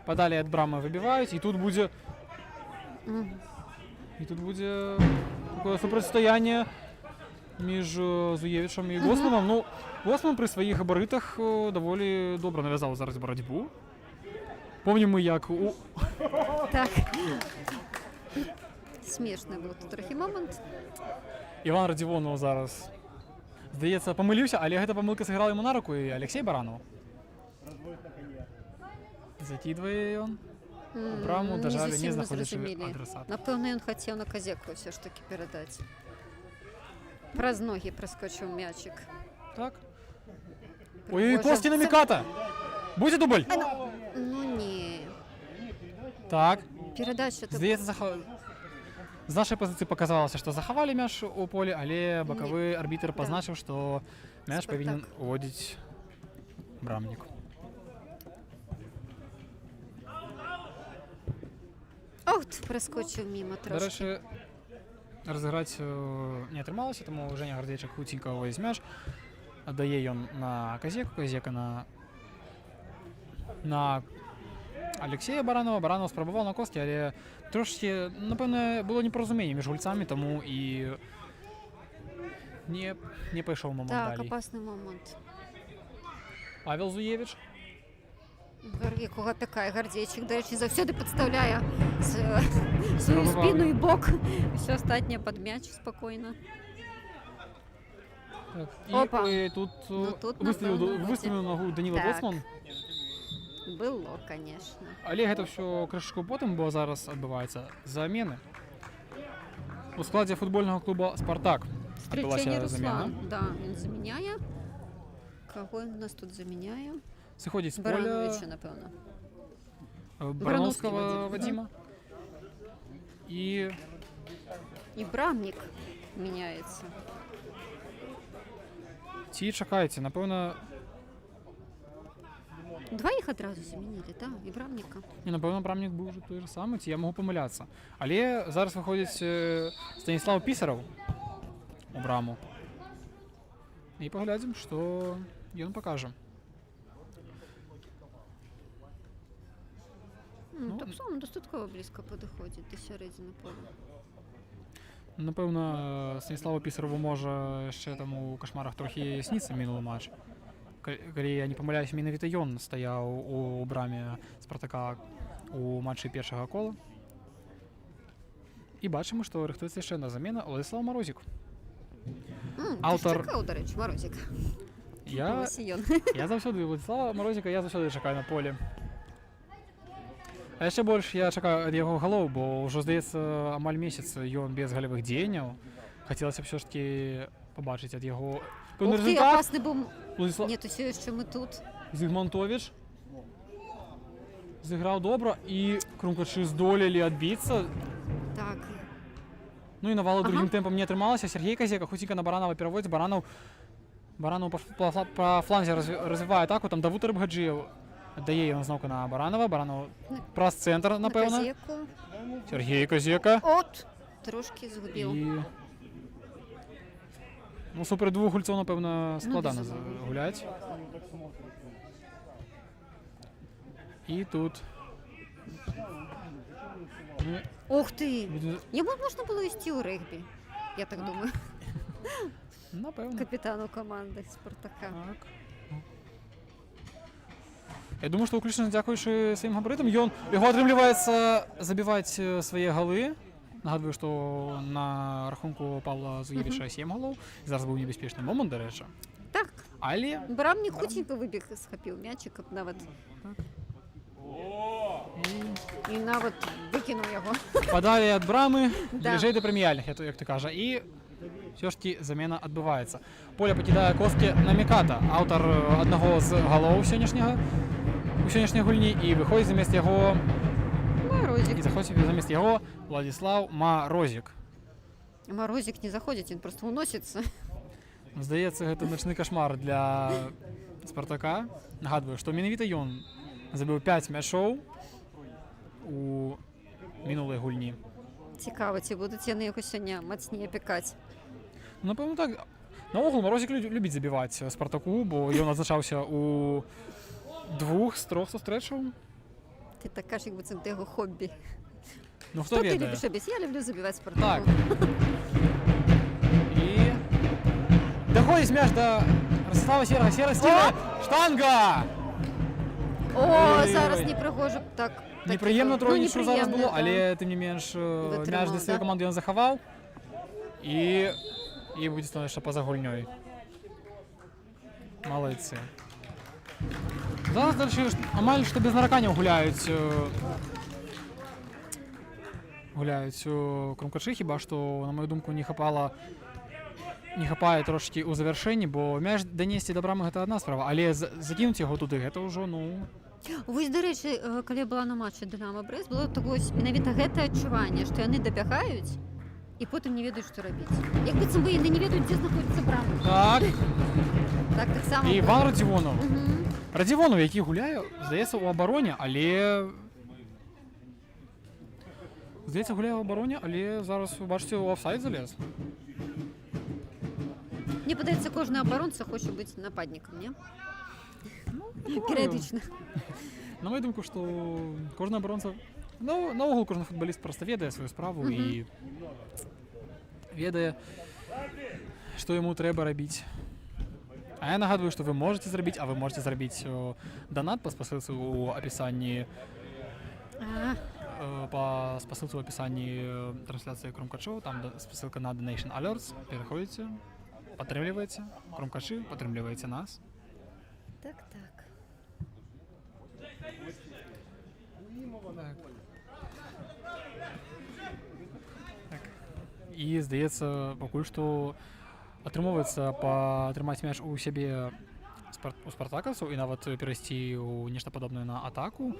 Падалі ад брамы выбіваюць, і тут будзе Мгм. такое супрацьстаянне між Зуевічам і Гоцманам. Ну, Гоцман пры сваіх габарытах даволі добра навязаў зараз барацьбу. Помнім мы, як у Так. Смешны быў тут трохі момант. Іван Радзівонаў зараз, здаецца, памыліўся, але гэта памылка сыграла яму на руку, і Алексей Баранов. Закидвае ён. У браму, на жаль, не зусім знаходзячы зразумелі. адресата. Напэўна, ён хацеў на Казеку ўсё ж такі перадаць. Праз ногі праскочыў мячик. Так. Ой, Кості на Міката! Будзе дубль? Ну не. Так. Перадача то Здаецца, з нашай пазіцыі паказалася, што захавалі мяч у полі, але бакавы арбітр пазначыў, што мяч Спартак. павінен уводзіць брамнік. Ох, праскочыў міма трошки. Дарэчы, разыграць не атрымалася, таму Жэня Гардзейчык хуценька уводзіць мяч. Аддае ён на Казеку, Казека на Алексея Баранова. Баранов спрабаваў на Кості, але трошки, напэўна, было непаразуменне між гульцамі, таму і не пайшоў момант Так, далей. апасны момант. Павел Зуевіч. Якога апякае Гардзейчык, дарэчы, заўсёды падстаўляе сваю Спрабаваў. спіну і бок. Усё астатняе пад мяч спакойна. Так, Опа. і тут, Ну, тут, выставіў напэўна, выставіў нагу Даніла Так. Гоцман. Было, конечно. Але гэта ўсё крышачку потым, бо зараз адбываецца замены. У складзе футбольнага клуба «Спартак» Встречение адбылася замена. Руслан. Да, он заменяе. Кого он у нас тут заменяе? Сыходзіць з Барановича, поля напэўна. Барановского Вадзіма. Вадзіма. І І брамнік мяняецца. ці чакаеце, напэўна, Дваіх адразу заменілі, да? І брамніка. напэўна, брамнік быў уже той же самы, ці я магу памыляцца. Але зараз выходзіць Станіслав Пісараў у браму. І паглядзім, што ён пакажа. Ну, так само дастаткова блізка падыходзіць да сярэдзіны поля. Напэўна, Станіславу Пісарову можа яшчэ там у кашмарах трохі сніцца мінулы матч. калі я не памыляюсь, менавіта ён стаяў у браме Спартака у матчы першага кола. І бачимо, што рыхтуецца яшчэ одна замена Владислав Морозик. Аўтар- Ты ж чакаў, дарэчы, Морозик. Я Сіён. заўсёды Владислава Морозика, я заўсёды чакаю на полі. А яшчэ больш я чакаю ад яго галоў, бо ўжо, здаецца, амаль месяц ён без галевых дзеянняў. Хацелася б ўсё ж такі пабачыць ад яго пэўны Ух ты, результат. опасны быў. Владислав Нет, усё яшчэ мы тут. Зігмантович зіграў добра, і крумкачы здолелі адбіцца. Так. Ну і навала другім Ага. тэмпам не атрымалася. Сергей Казека хуценька на Баранова пераводзіць. Баранов па фланзе развівае атаку. Там Давуд Рыбгаджыеў аддае ён зноўку на Баранова. Баранов праз цэнтр, напэўна. На казеку. Сергей Казека. От, трошки згубіў. І... Ну, супер двух гульцоў, напэўна, складана безумоўна. гуляць. І тут... Ну, Ух ты! будзе- Яму можна было ісці ў рэгбі, я так думаю, напэўна. капітану каманды Спартака. Так. Я думаю, што выключна дзякуючы сваім габарытам яго атрымліваецца забіваць свае галы. Нагадваю, што на рахунку Павла Зуевіча 7 галоў. Зараз быў небяспечны момант, дарэчы. Так, Але Брамні хуценька выбег, схапіў мячик, нават. І нават выкінуў яго. падалі ад брамы Да. бліжэй да прэміяльных, як ты кажа. І ўсё ж такі замена адбываецца. Поле пакідае Коскі Наміката, аўтар аднаго з галоў у сённяшняй гульні, і выходзіць замест яго Морозик. і заходзіць замест яго Владислав Морозик. Морозик не заходзіць, він просто уносіцца. Здаецца, гэта начны кашмар для Спартака. Нагадваю, што менавіта ён забіў 5 мячоў у мінулай гульні. Цікава, ці будуць яны яго сёння мацней апякаць. Напэўна, так. Наогул Морозик любіць забіваць Спартаку, бо ён адзначаўся у 2 з 3 сустрэчаў. Ты так кажаш, як быццам ты яго хоббі. Ну, Што хто ты ведае. любіш рабіць? Я люблю забіваць Так. Спартаку. І даходзіць мяч да Ростислава Серага. Сера скіне. Штанга! О, Ой-ой-ой. зараз непрыгожа так. Непрыемна троечку зараз было, да. але тым не менш мяч для Вытрымаў, сваёй да? каманды ён захаваў. І будзе становішча па-за гульнёй. Малайцы. Зараз дальше амаль што без нараканняў гуляюць крумкачы, хіба што, на мою думку, не хапае трошкі ў завяршэнні, бо мяч данесці да брамы гэта адна справа, але закінуць яго туды гэта ўжо, ну, Вось, дарэчы, калі я была на матчы Дынама Брэст, было вось менавіта гэтае адчуванне, што яны дабягаюць і потым не ведаюць, што рабіць. Як быццам бы яны не ведаюць, дзе знаходзіцца брама. так. Так, таксама. І Іван Радзівонаў. Мгм. Радзівонаў, які гуляе, здаецца, у абароне, але... Здаецца, гуляе ў абароне, але зараз, вы бачыце, у офсайд залез. Мне падаецца, кожны абаронца хоча быць нападнікам, не? Перыядычна. На мою думку, што кожны абаронца... Ну, наогул кожны футбаліст проста ведае сваю справу і ведае, што яму трэба рабіць. А я нагадваю, што вы можете зрабіць, а вы можете зрабіць донат па спасылцы ў апісанні па спасылцы ў апісанні трансляцыі Крумкачоў, там спасылка на Donation Alerts, пераходзіце, падтрымліваеце Крумкачы, падтрымліваеце нас. Так, так. І, здаецца, пакуль што атрымоўваецца атрымаць мяч у сябе у спартакаўцаў і нават перайсці ў нешта падобнае на атаку.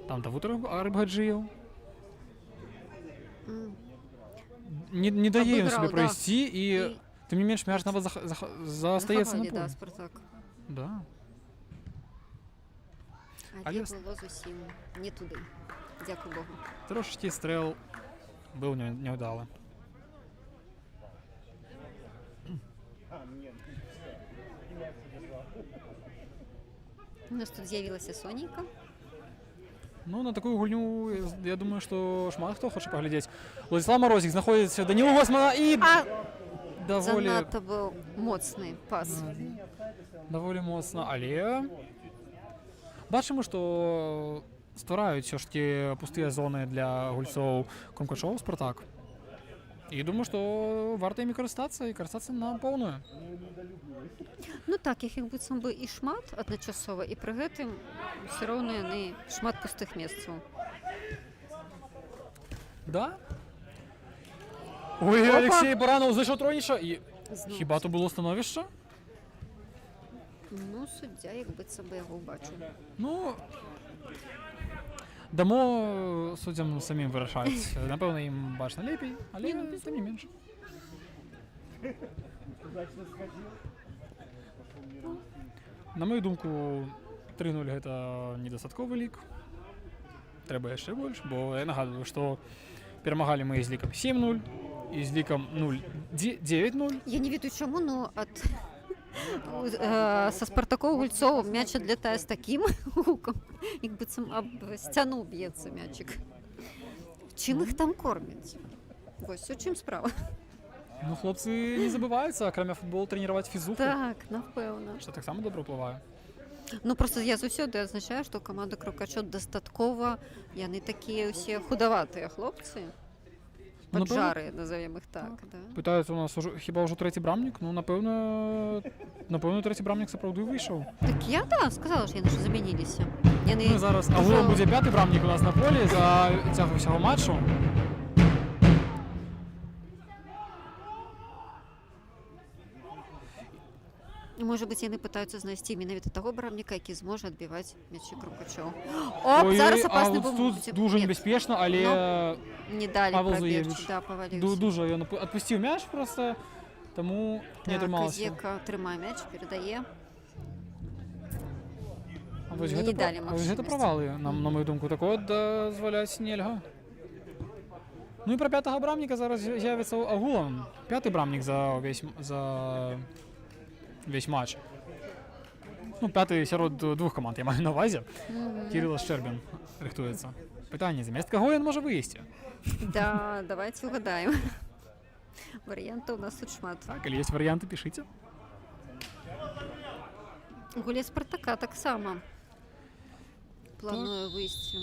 Там Давуд Рыбгаджыеў. Не дае ён сабе Абыграў, прайсці і тым не менш мяч нават застаецца на Захавалі, да, полі. Спартак. Да. Але Але- было зусім не туды. Дзякуй Богу. Трошечкі стрэл быў няўдалы. У нас тут з'явілася Сонейка. Ну, на такую гульню, я думаю, што шмат хто хоча паглядзець. Владислав Морозик знаходзіцца Данілу Госмана і даволі... Занадта быў моцны пас. даволі моцна, але бачимо, што ствараюць все ж таки пустыя зоны для гульцоў Крумкачоў Спартак. І думаю, што варта імі карыстацца і карыстацца на поўную. Ну так, іх быццам бы і шмат адначасова, і пры гэтым ўсё роўна яны шмат пустых месцаў. Да? Ой, Опа! Алексей Баранов зайшов Троніча і Зноў. хіба то було становище? Ну, суддзя як быццам бы яго ўбачыў. Ну, дамо суддзям самим вирішаць. Напевно, їм бачно лепей, але тим не менш. На мою думку, 3-0 гэта недастатковы лік. Трэба яшчэ больш, бо я нагадваю, што перамагалі мы з лікам 7-0 і з лікам 9-0. Я не ведаю чаму, но ад са спартакоў гульцоў мяч адлятае з такім гукам, як быццам аб сцяну б'ецца мячик. Чым іх там кормяць? Вось у чым справа. Ну, хлопцы не забываюцца, акрамя футболу, трэніраваць фізуху, Так, напэўна. што таксама добра ўплывае. Ну просто я заўсёды адзначаю, што каманда Крумкачоў дастаткова, яны такія ўсе худаватыя хлопцы. Ну, Поджары, назовем их так, да. Пытаюцца у нас хіба ўжо трэці брамнік? Ну, напэўна, трэці брамнік сапраўды выйшаў. Так я, да, сказала, што яны ж замяніліся. Яны Ну, зараз агулам будзе 5-й брамнік у нас на полі за цягу ўсяго матчу. Можа быць, яны пытаюцца знайсці менавіта таго брамніка, які зможа адбіваць мячы Крумкачоў. Оп, Ой, зараз а апасны вот быў. тут дуже небяспечна, але Не далі Павел прабегчы, Зуевич да, паваліўся. дуже ён адпусціў мяч просто, таму не Так, атрымалася. Зека трымае мяч, перадае. А вось не гэта, далі а вось гэта магчымасці. правалы, на мою думку, такое дазваляць нельга. Ну і пра 5-го брамніка зараз з'явіцца агулам. 5-й брамнік за весь матч. Ну, 5-й сярод двух каманд, я маю на ўвазе. Кирилла Шчербін рыхтуецца. Пытанне, замест каго ён можа выйсці? Да, давайте угадаем. Варыянтаў у нас тут шмат. Так, калі ёсць варыянты, пішыце. Гулец Спартака таксама плануе выйсці.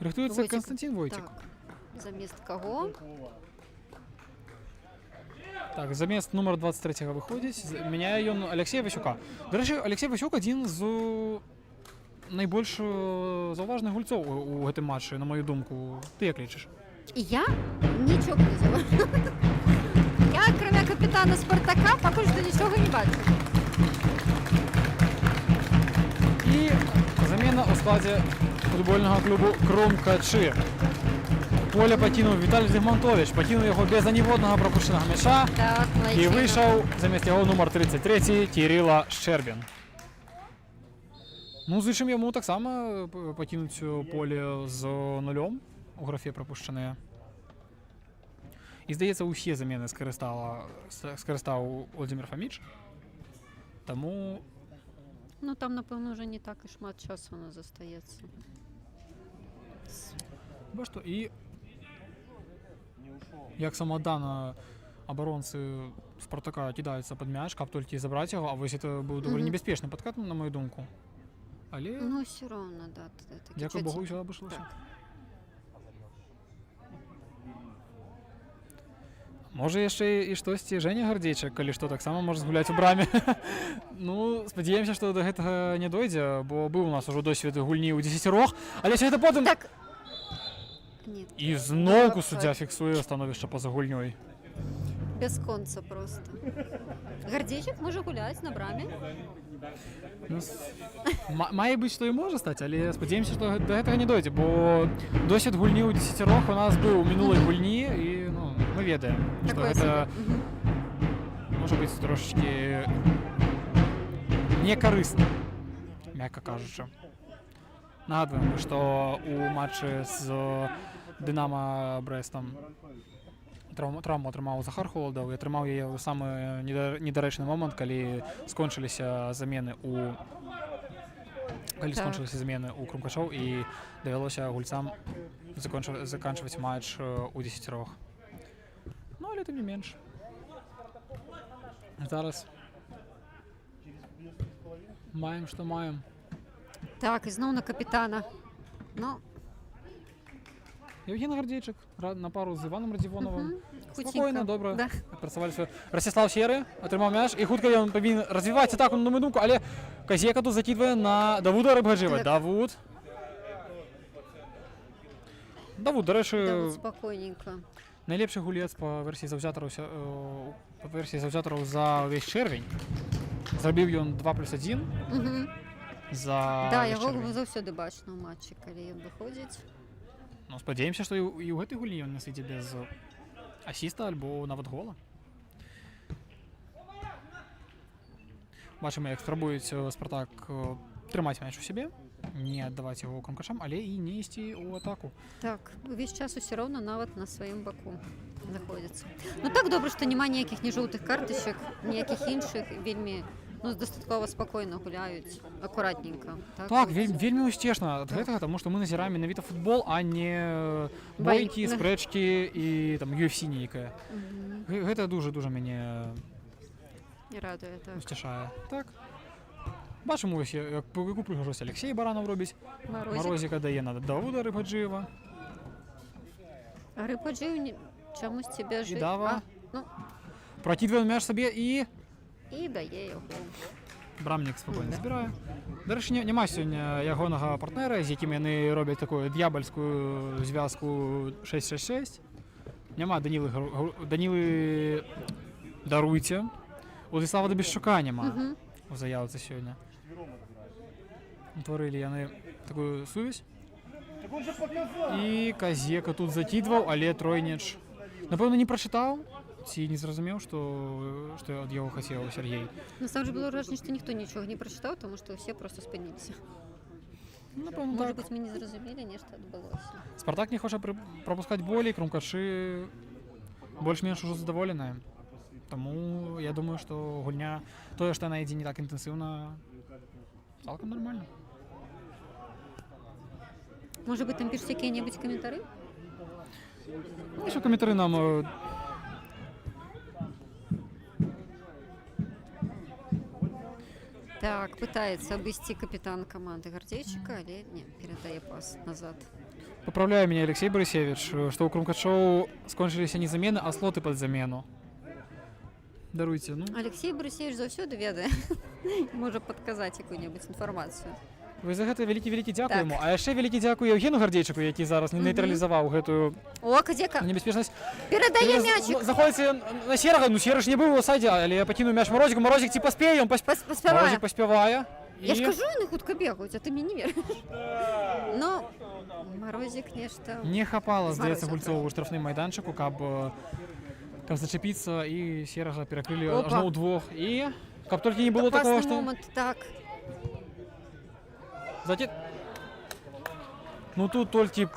Рыхтуецца Войцік. Константин Войтик. Так, замест каго? Так, замест нумар 23-го выходзіць, мяняе ён Алексея Васюка. До рэчы, Алексей Васюк адзін з найбольш заўважных гульцоў у гэтым матчы, на мою думку. Ты як лічыш? Я нічога не заўважаю. Я, акрамя капітана Спартака, пакуль што нічога не бачу. І замена ў складзе футбольнага клубу Крумкачы. Поле пакінуў Віталій Зігмантович, пакінуў яго без аніводнага прапушчанага мяча. Так, І выйшаў замест яго нумар 33 Кирилла Шчербін. Ну, зычым яму таксама пакінуць поле з нулём у графе прапушчаныя. І, здаецца, усе замены скарыстаў Володимир Фоміч. Таму... Ну, там, напэўна, уже не так і шмат часу у нас застаецца. Бо што, і як самадана абаронцы Спартака кідаюцца пад мяч, каб толькі забраць яго, а вось это быў даволі небяспечны падкат, на мою думку. Але, Ну, ўсё роўна, да. дзякуй Богу, ўсё абышлося. Так. Можа яшчэ і штосьці Жэня Гардзейчык, калі што, таксама можа згуляць у браме. Ну, спадзяемся, што да гэтага не дойдзе, бо быў у нас ужо досвед гульні ў 10-рог, але сёння потым... Так. Нет. І зноўку суддзя фіксуе становішча па-за гульнёй. Бясконца просто. Гардзейчык можа гуляць на браме. Ну, мае быць, што і можа стаць, але спадзяемся, што да гэтага не дойдзе, бо досвед гульні ў 10-рог у нас быў у мінулай гульні, і ну, мы ведаем, што Такое гэта сабе. можа быць трошачкі некарысна, мякка кажучы. Нагадваем, што у матчы з Дынама Брэстам траўму атрымаў Захар Холодаў і атрымаў яе ў самы недарэчны момант, калі скончыліся замены ў Крумкачоў і давялося гульцам заканчваць матч у 10-рог. Ну, але тым не менш. Зараз Маємо, що маємо. Так, і знову на капітана. Ну, Євген Гордійчик на пару з Іваном Радівоновим. мгм, Спокійно, хутенько. добре. Да. Працювали все. Ростислав Сєри отримав м'яч, і хутко він повинен розвивати атаку, на мою думку, але Казєка тут закидує на Давуда Рибгаджиєва. Так. Давуд, до речі, Да, вот спокойненько. найліпший гулець по версії завзяторів за весь червень. Зробив він 2+1 Угу. за Да, весь його червень. завсёды бачно у матчі, коли він виходить. Ну, сподіваємося, що і ў гэтай гульні ён не сидить без асіста альбо нават гола. Бачимо, як спробують Спартак тримати м'яч у себе, не віддавати його кромкашам, але і не йти у атаку. Так, увесь час усе равно нават на своєму боку знаходиться. Ну так добре, що немає ніяких ні жовтих карточок, ніяких інших, вельми достатково спокійно гуляють, акуратненько. Так, вельми успішно від гэтага, тому що ми назираємо менавіта футбол, а не бойкі, Бой- спрэчкі і там UFC нейкае. Угу. Гэта дуже мяне Радує, так. усцішае. Так. Бачимо, ось як по яку прыгажосць Алексей Баранов робіць. Морозик. Морозика дає на Давуда Рибгаджиєва. А Рибаджиев чомусь тебе І жить. Дава. Ну, Прокидує м'яч собі і і дає його. Брамник спокійно Да. збирає. До речі, нема сьогодні ягоного партнера, з яким вони роблять таку д'ябольську зв'язку 666. Нема Даніли Даруйте. Владислава Добіщука нема Угу. у заявці сьогодні. Утворили вони таку сувязь. І Казєка тут закидував, але Тройніч, напевно, не прочитав. Ці не зрозумів, що від його хотів Сергій. На самом деле было враження, що ніхто нічого не прочитав, тому що всі просто спинилися. Напевно, Може так. бути, ми не зрозуміли, ні, що відбулося. Спартак не хоче пропускати болі, крумкаші більш-менш уже задоволені. Тому я думаю, що гульня, то, що вона йде не так інтенсивно, цілком нормально. Може бути, там пишуть які-небудь коментарі? Що коментарі нам Так, пытается обвести капитан команды Гордейчика, але не, передає пас назад. поправляє мене Олексій Борисевич, що у Крумкашоу скончилися не заміни, а слоти під заміну. Даруйте, ну. Олексій Борисевич завсёды ведае, може підказати яку-небудь інформацію. Ви за гэта вялікі дзякуємо. Так. А яшчэ вялікі дзякую Євгену Гардзейчыку, який зараз не нейтралізаваў гэтую О, Кадека, небяспечнасць. передає м'ячик. Заходзіце на Серага, ну Сераж не быў у садзе, але я пакінуў мяч Морозіку. Морозік ці паспее, ён Поспіває. Морозік паспявае. Я ж кажу, вони хутка бегають, а ти мені не віриш. Ну, Морозик нешта. Не хапала, здаецца, Морозік, гульцоў у штрафным майданчыку, каб зачапіцца, і Серага перакрылі Опа. ажно ўдвох. І каб толькі не было Опасний такого, што... момент, так. Ну тут толькі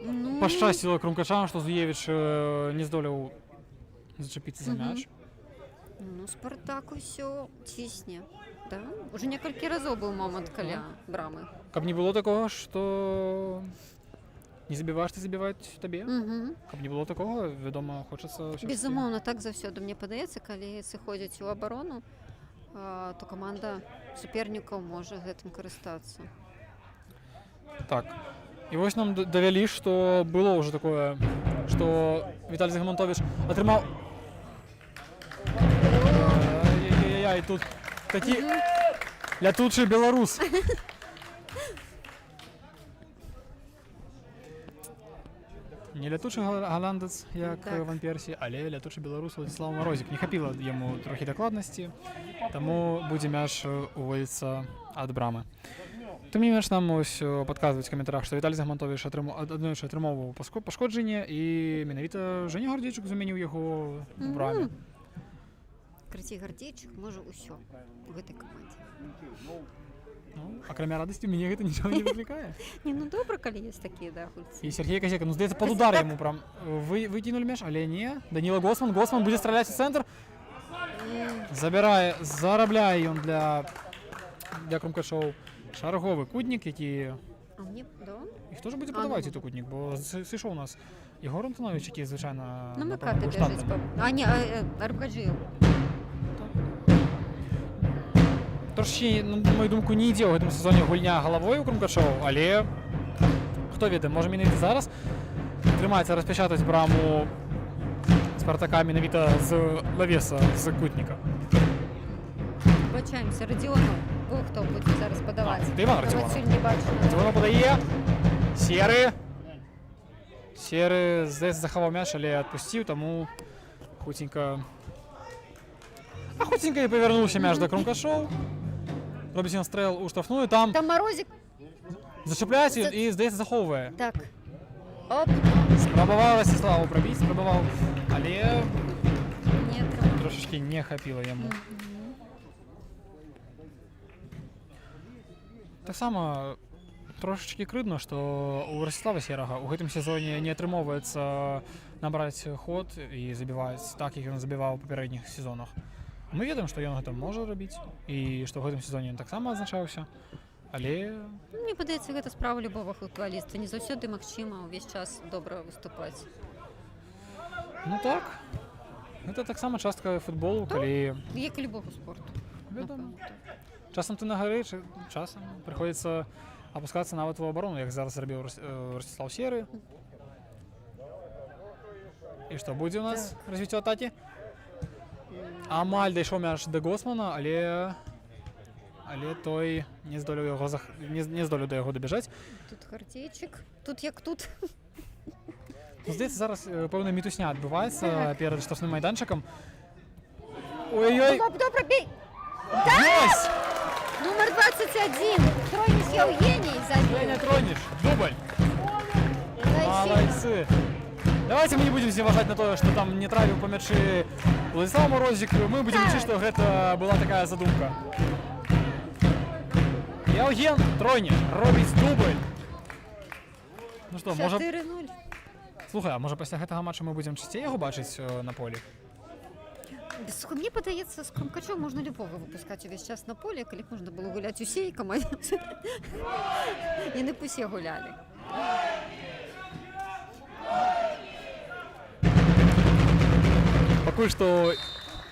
Ну, пашчасціла крумкачам, што Зуевіч не здолеў зачапіцца за Мгм. мяч. Ну, Спартак усё цісне. Да? Уже некалькі разоў быў момант каля брамы. Каб не было такого, што не забіваеш, ты забіваюць табе. Угу. Каб не было такого, вядома, хочацца ўсё-такі- Безумоўна, так заўсёды мне падаецца, калі сыходзяць у абарону, то каманда супернікаў можа гэтым карыстацца. Так. І вось нам давялі, што было ўжо такое, што Віталій Зигмантович атрымаў... Ай-яй-яй, тут такі лятучы беларус. Не лятучы галандец, як Так. Ван Персі, але лятучы беларус Владислав Морозік. Не хапіла яму трохі дакладнасці, таму будзе мяч уводзіцца ад брамы. Тым не менш нам ось падказваюць у каментарах, што Віталій Загмантович аднойчы атрымоўваў пашкоджанне, і менавіта Жэня Гардзейчык замяніў яго в браме. Крыці Гардзейчык можа ўсё у гэтай камандзе. Ну, акрамя радасці мяне гэта нічога не выклікае. Не, ну добра, калі ёсць такія, да, гульцы. І Сергей Казека, ну здаецца, пад удар яму прям выкінулі мяч, але не. Даніла Госман будзе страляць у цэнтр. Забірае, зарабляе ён для крумкашоў шараговы кутнік, які... А мне, да? І хто ж будзе А, падаваць ну. гэты кутнік, бо сышоў у нас Егор Антонович, які звычайна... Ну, напэўна, Миката быў бежить. штатным. А, не, Арбгаджиев. трошки, на мою думку, не ідзе ў гэтым сезоне гульня галавой у Крумкачоў, але хто ведае, можа менавіта зараз трымаецца распячатаць браму Спартака менавіта з навеса, з кутніка. Бачаемся, Радзіонаў. Хто будзе зараз падаваць? Це Іван Радзіонов. Сёння не бачу. Радзіонов падае. Серы, здаецца, захаваў мяч, але адпусціў, таму хуценька і павярнуўся мяч да Крумкачоў. Робіць ён стрэл у штрафную, там Там Марозік. зачапляецца і, здаецца, захоўвае. Так. Оп. Спрабаваў Расціславу прабіць, але Не атрымаў. трошачкі не хапіла яму. Таксама трошачкі крыўдна, што у Расціслава Серага ў гэтым сезоне не атрымоўваецца набраць ход і забіваць так, як ён забіваў у папярэдніх сезонах. Мы ведаем, што ён гэта можа рабіць і што ў гэтым сезоне ён таксама адзначаўся, але Мне падаецца, гэта справа любога футбаліста. Не заўсёды магчыма ўвесь час добра выступаць. ну так, гэта таксама частка футболу, калі Як і любога спорту. вядома. Часам ты на гары, часам прыходзіцца апускацца нават у абарону, як зараз зрабіў Расціслаў Серы. І што будзе у нас развіццё атакі? Амаль дайшоў мяч да Госмана, але той не здолеў да яго дабяжаць. Тут Гардзейчык. Тут як тут. Здаецца, зараз пэўная мітусня адбываецца Так. перад штрафным майданчыкам. Ой-ой-ой! Добра, бей! Ёсць! Номер 21. Тройніс Євгеній Женя забіў. Тронич, дубль! Молодцы! Давайте мы не будем зеважаць на тое, што там не травіў па мячы Владислав Морозик. Мы будем лічыць, што гэта была такая задумка. Євген Тронич робіць дубль. Ну што, можа... 4-0. Слухай, а можа пасля гэтага матча мы будзем часцей яго бачыць на полі? Слухай, мне падаецца, з Крумкачом можна любога выпускаць увесь час на поле, калі б можна было гуляць усей камандзе. Яны б усе гулялі. Пакуль што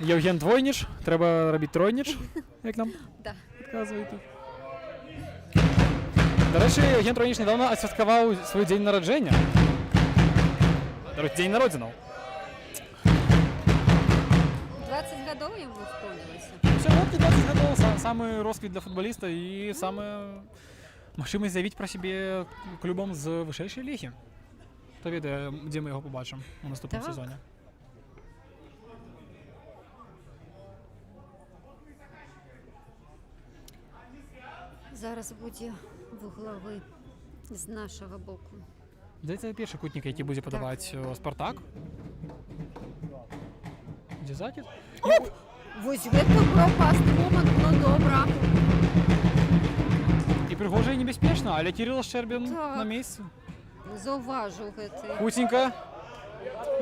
Євген Двойніч, трэба рабіць тройніч, як нам Да. адказвае тут. Да рэчы, Євген Тройніч нядаўна адсвяткаваў свой дзень нараджэння. Дзень народзінаў. 20 гадоў яму исполнілася. Сягоння 20 гадоў, самы росквіт для футбаліста і самая магчымасць заявіць пра сябе клубам з вышэйшай лігі. Хто ведае, дзе мы яго пабачым у наступным Так. сезоне. Зараз будзе вуглавы з нашага боку. Здаецца, першы кутнік, які будзе падаваць Спартак. Дзе закід? Вось гэта пропасты момант, ну добра. І прыгожа і небяспечна, але Кірилла Шчэрбін Так. на месцы. Заўважыў гэты. Хуценька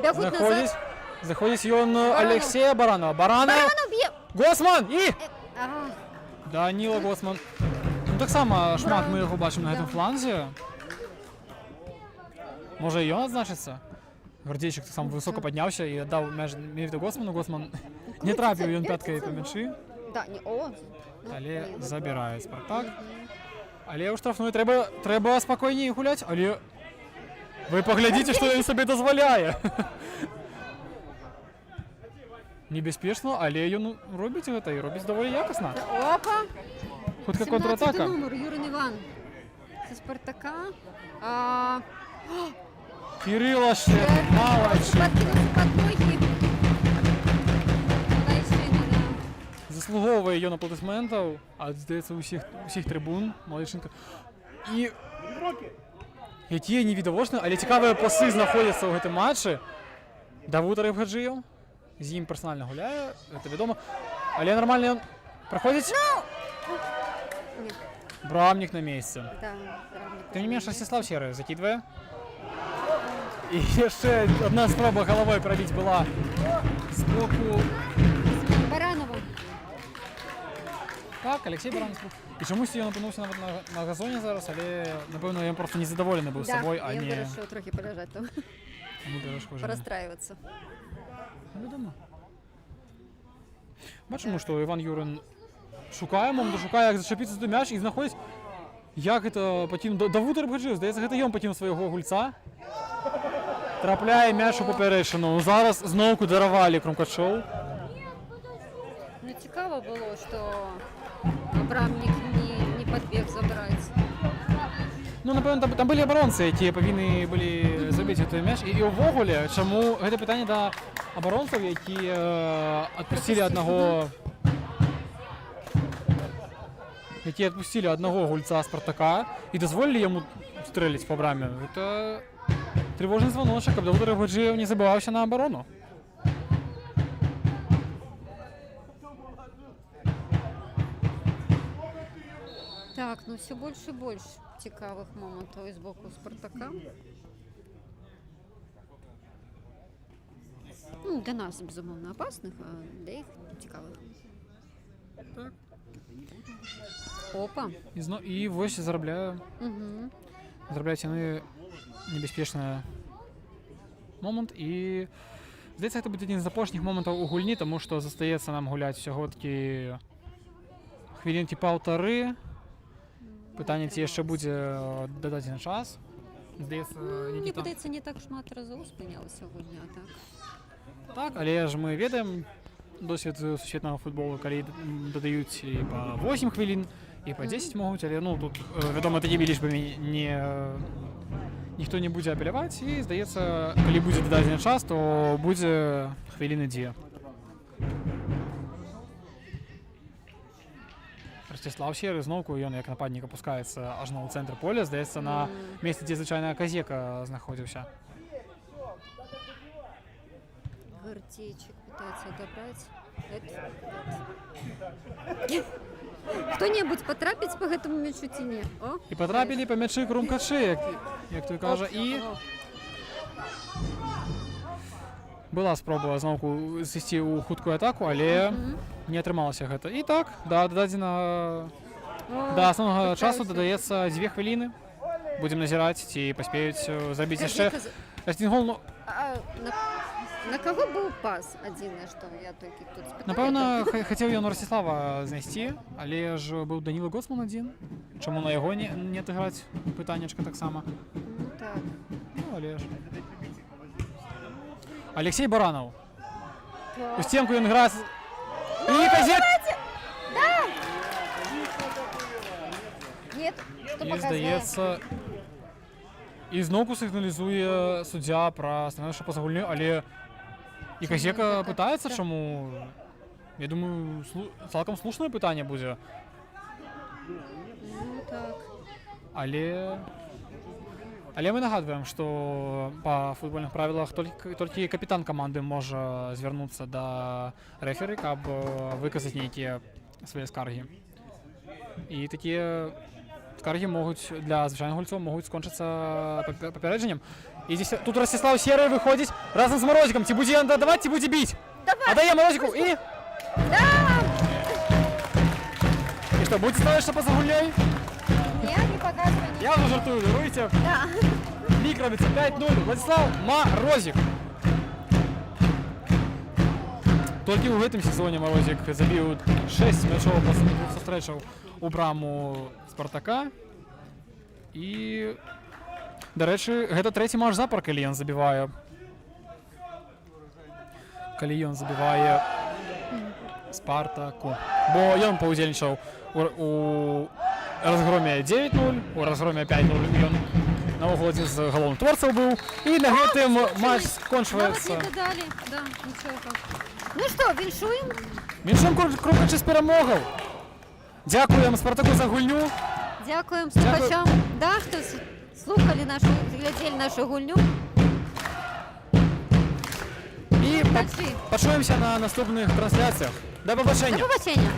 Бягуць назад. заходзіць ён Алексея Баранова. Баранов! Баранов б'е! Госман! І! А, Даніла Госман. Ну таксама шмат мы яго бачым на гэтым фланзе. Можа і ён адзначыцца? Гвардзейчык таксама высока падняўся і аддаў мяч менавіта Госману. Госман не трапіў ён пяткай па мячы, да, не, о. але забірае Спартак. Але ў штрафной трэба спакойней гуляць, але вы паглядзіце, што ён сабе дазваляе. Небяспечна, але ён робіць гэта і робіць даволі якасна. Опа! Хутка 17 контратака. номер, Юрин Иван. Со Спартака. Кирилла Шчэрбін, малайчык. Подкинулся под ноги. Малайчына, да. Заслуговує ён аплодисментаў ад, здаецца, усіх трибун, малайчынка. І якія невідавочныя, але цікавыя пасы знаходзяцца ў гэтым матчы. Давуд Арыфгаджыеў з ім персанальна гуляе, гэта вядома. Але нармальна ён праходзіць. Нет, Брамнік на месцы. да, Тым не менш, Расціслаў Серы закідвае. І яшчэ адна спроба галавой прабіць была з боку. Баранова. Так, Алексей Баранов. І чомусь ён апынуўся нават на газоне зараз, але, напэўна, ён проста незадаволены быў сабой, а я не... вырашыў трохи полежать там, порастраиваться. Вядома. Бачимо, што Іван Юрин шукає момент, шукає, як зачепитися за той м'яч і знаходить, як це потім Давуд Рабгаджиєв, здається, це ён потім свого гульця. Трапляє м'яч у поперечину. Зараз знову дарували Крумкачов. Ну, цікаво було, що Абрамник не підбіг забрати. Ну, напевно, там були оборонці, які повинні були забити той м'яч. І увогуле, чому це питання до оборонців, які відпустили одного гульця Спартака і дозволили йому стрелять по брамі. Це тривожний дзвоночок, щоб Давуд Рабгаджиєв не забивався на оборону. Так, ну все більше і більше цікавих моментів із боку Спартака. Ну, для нас, безумовно, опасних, а для їх цікавих. Так. Опа. І ось заробляє. Угу. Заробляють вони небезпечний момент. І здається, це буде один з запошніх моментів у гульні, тому що зостається нам гуляти всього-таки хвилинки півтори. Питання, чи ще буде додати на час. Здається, Мені подається, не так шмат разів спинялися сьогодні, а так. Так, але ж ми ведаємо досвід сусіднього футболу, коли додають і по 8 хвилин, і по 10 можуть, але ну, тут, відомо, такими лічбами ніхто не буде апелювати, і, здається, коли буде додати на час, то буде хвилини 2. Ростислав Серий знову, він як нападник опускається аж на центр поля, здається, на місці, де, звичайно, Казека знаходився. Гортейчик пытается отобрать. Кто-нибудь потрапить по этому мячу ці ні? О, І потрапили по м'ячі Крумкачі, як той каже, і була спроба знову зійти у хутку атаку, але не отрималося гэта. І так, до основного часу додається 2 хвилини. Будемо назирати, ці поспіють забити ще один гол. Ну, на кого був пас один, що я тільки тут спитаю? напевно, хотів він Ростислава знайти, але ж був Данило Гоцман один. Чому на його не отіграти? Питаннячко так само. Ну так. Ну, але ж. Олексій Баранов. У стінку він грає. І Казек! Да! Нет, що І, показує? здається, і знову сигналізує суддя про становище позагульне, але і Казека питається, чому. Я думаю, цілком слушне питання буде. Ну так. Але ми нагадуємо, що по футбольних правилах тільки капітан команди може звернутися до рефері, щоб виказати які свої скарги. І такі скарги можуть для звичайних гульців можуть скончитися попередженням. І здесь, тут Ростислав Серий виходить разом з Морозиком. Ті буде давати, ті буде бити. Отдає Морозику і... Да! І що, будете ставити поза гульней? Ні, не показує. Я вже жартую, даруйте. Да. Мікровиця 5-0. Владислав Морозик. Тільки у цьому сезоні Морозик забив 6 м'ячів після 2 зустрічей у браму Спартака. І, до речі, це третій матч запар, коли він забиває. Коли він забиває Спартаку. Бо він поудільничав у розгромі 9-0, у розгромі 5-0 він на угоді з головним творцем був. І на гэтым матч скончується. Навіть не додали. Да, нічого так. Ну що, віншуємо? Віншуємо Крумкачі з перемогою. Дякуємо Спартаку за гульню. Дякуємо слухачам. Да, хто слухали нашу, глядели нашу гульню. І почуємося на наступних трансляціях. До побачення. До побачення.